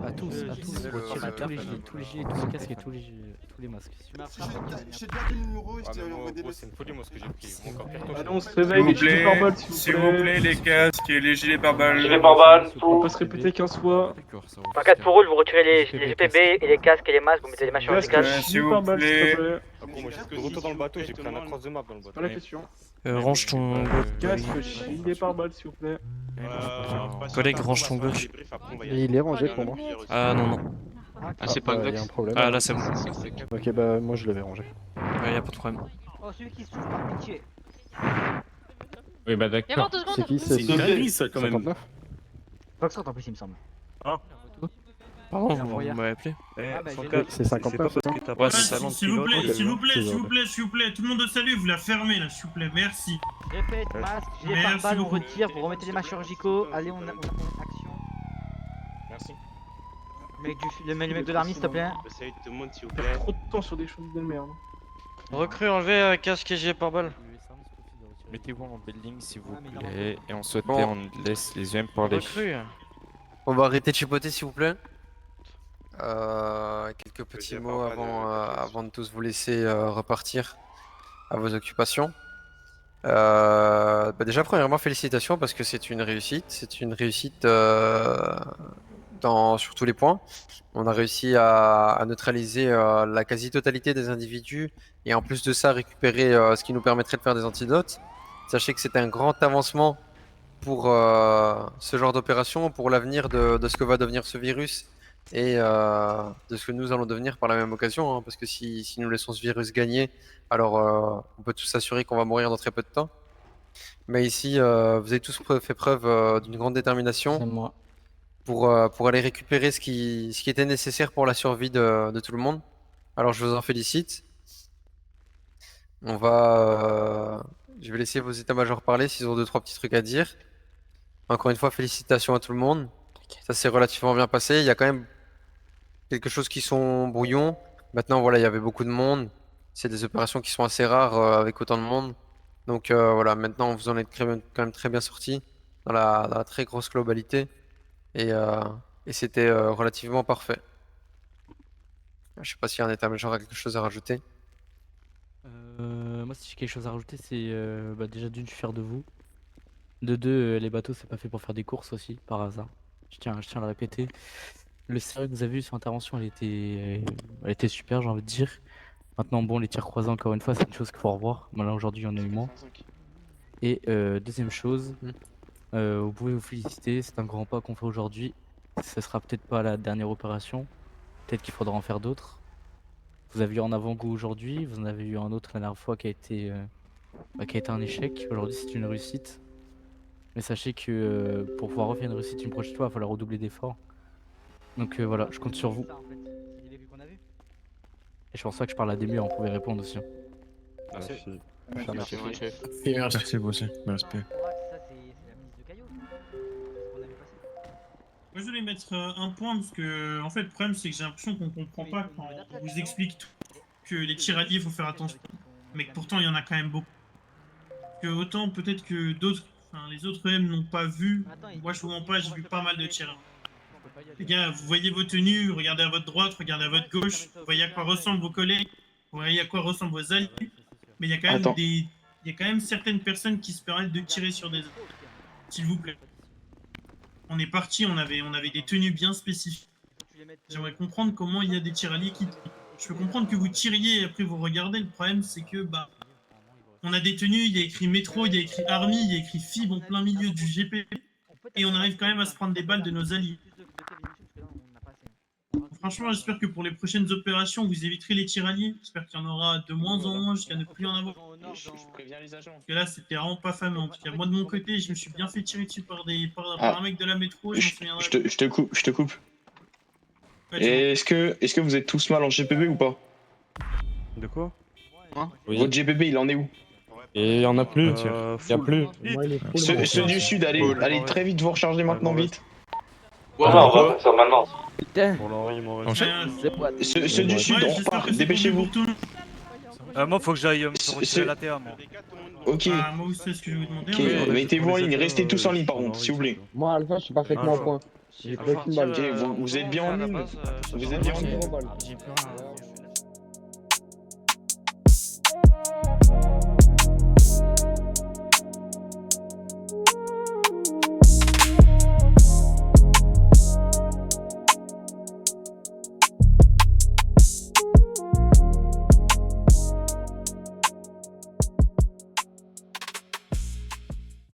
À tous, retirez tous les gilets, tous les casques et tous les masques. J'ai déjà le numéro et je t'ai envoyé des C'est une folie, moi, ce que j'ai pris. Mon corps carton. Allez, on se réveille, les gilets pare-balles, S'il vous plaît, les casques et les gilets pare-balles. Gilets pare-balles, on peut se répéter 15 fois. En cas de fourroule, vous retirez les GPB et les casques et les masques, vous mettez les machins en Casque, casque. gilets pare-balles, s'il te plaît. Moi, j'ai de retour dans le bateau, j'ai pris un across de map dans le bateau. Pas la question. Range ton... Casque, gilets pare-balles, s'il vous plaît. Collègue, range ton gauche. Il est rangé pour moi. Ah non, non. Ah, c'est pas le y a un problème. Ah là c'est bon. Ok, bah moi je l'avais rangé. Ouais, y a pas de problème. Oh, celui qui se touche par pitié. Oui, bah d'accord. C'est qui? C'est une dinguerie, ça, quand même. 59. Foxtrot en plus, il me semble. Pardon, vous m'avez appelé. C'est 59, c'est ça? Ouais, c'est ça. S'il vous plaît, s'il vous plaît, s'il vous plaît, s'il vous plaît, tout le monde au salut, vous la fermez là, s'il vous plaît, merci. Répète, masque, gilet pare-balles, on retire, vous remettez les masques chirurgicaux. Allez, on action. Merci. Le mec de l'armée, s'il te plaît. Tout le monde, s'il vous Perd trop de temps sur des choses de merde. Recrue, enlevez casque et gilet pare-balles. Mettez-vous en building s'il vous plaît, et on saute et on laisse les UM parler. Recrue. On va arrêter de chipoter s'il vous plaît. Quelques petits mots avant de tous vous laisser repartir à vos occupations. Déjà premièrement félicitations parce que c'est une réussite. C'est une réussite sur tous les points. On a réussi à neutraliser la quasi-totalité des individus et en plus de ça récupérer ce qui nous permettrait de faire des antidotes. Sachez que c'est un grand avancement pour ce genre d'opération, pour l'avenir de ce que va devenir ce virus et de ce que nous allons devenir par la même occasion, hein, parce que si nous laissons ce virus gagner, alors on peut tous s'assurer qu'on va mourir dans très peu de temps. Mais ici, vous avez tous fait preuve d'une grande détermination pour aller récupérer ce qui était nécessaire pour la survie de tout le monde. Alors je vous en félicite. Je vais laisser vos états-majors parler s'ils ont 2-3 petits trucs à dire. Encore une fois, félicitations à tout le monde. Ça s'est relativement bien passé. Il y a quand même quelque chose qui sont brouillons. Maintenant, voilà, il y avait beaucoup de monde. C'est des opérations qui sont assez rares avec autant de monde. Donc voilà, maintenant vous en êtes quand même très bien sortis dans la très grosse globalité. Et c'était relativement parfait. Je sais pas s'il y a un état-major a quelque chose à rajouter. Moi, si j'ai quelque chose à rajouter, c'est déjà d'une, je suis fier de vous. De deux, les bateaux, c'est pas fait pour faire des courses aussi, par hasard. Je tiens à le répéter. Le sérieux que vous avez eu sur l'intervention, elle était super, j'ai envie de dire. Maintenant, bon, les tirs croisés, encore une fois, c'est une chose qu'il faut revoir. Là, aujourd'hui, il y en a eu moins. Et deuxième chose, vous pouvez vous féliciter, c'est un grand pas qu'on fait aujourd'hui. Ce sera peut-être pas la dernière opération, peut-être qu'il faudra en faire d'autres. Vous avez eu un avant-goût aujourd'hui, vous en avez eu un autre la dernière fois qui a été un échec. Aujourd'hui, c'est une réussite. Mais sachez que pour pouvoir refaire une réussite une prochaine fois, il va falloir redoubler d'efforts. Donc voilà, je compte sur vous. Et je pense pas que je parle à des murs, on pouvait répondre aussi. Merci. Merci vous aussi, respect. Moi je voulais mettre un point parce que en fait le problème c'est que j'ai l'impression qu'on comprend pas quand on vous explique tout, que les tiralliers faut faire attention, mais que pourtant il y en a quand même beaucoup. Que autant peut-être que d'autres, les autres même n'ont pas vu. Moi je vous mens pas, j'ai vu pas mal de tiralliers. Les gars, vous voyez vos tenues, regardez à votre droite, regardez à votre gauche, vous voyez à quoi ressemblent vos collègues, vous voyez à quoi ressemblent vos alliés, mais il y a quand même certaines personnes qui se permettent de tirer sur des autres. S'il vous plaît. On est parti, on avait des tenues bien spécifiques. J'aimerais comprendre comment il y a des tiralliers qui... Je peux comprendre que vous tiriez et après vous regardez, le problème c'est que on a des tenues, il y a écrit métro, il y a écrit army, il y a écrit FIB en plein milieu du GP et on arrive quand même à se prendre des balles de nos alliés. Franchement, j'espère que pour les prochaines opérations, vous éviterez les tiralliers. J'espère qu'il y en aura de moins en moins jusqu'à ne plus en avoir. Je préviens les agents. Parce que là, c'était vraiment pas fameux. En tout cas, moi de mon côté, je me suis bien fait tirer dessus par un mec de la métro. Je te coupe. Ouais, et est-ce que vous êtes tous mal en GPB ou pas? De quoi? Oui. Votre GPB, il en est où? Et il y en a plus. Il y a plus. Ceux du sud, allez très vite vous recharger maintenant, vite. Ouais, on va faire ça maintenant. Ceux du sud, on repart, dépêchez-vous. Moi, faut que j'aille me retirer la TA, moi. Ok. Moi aussi, c'est ce que je vous demandais. Ok, mettez-vous en ligne, restez tous en ligne par contre, s'il vous plaît. Moi, Alpha, je suis parfaitement au point. J'ai pris aucune balle. Ok, vous êtes bien en ligne. Vous êtes bien en ligne. J'ai plus rien.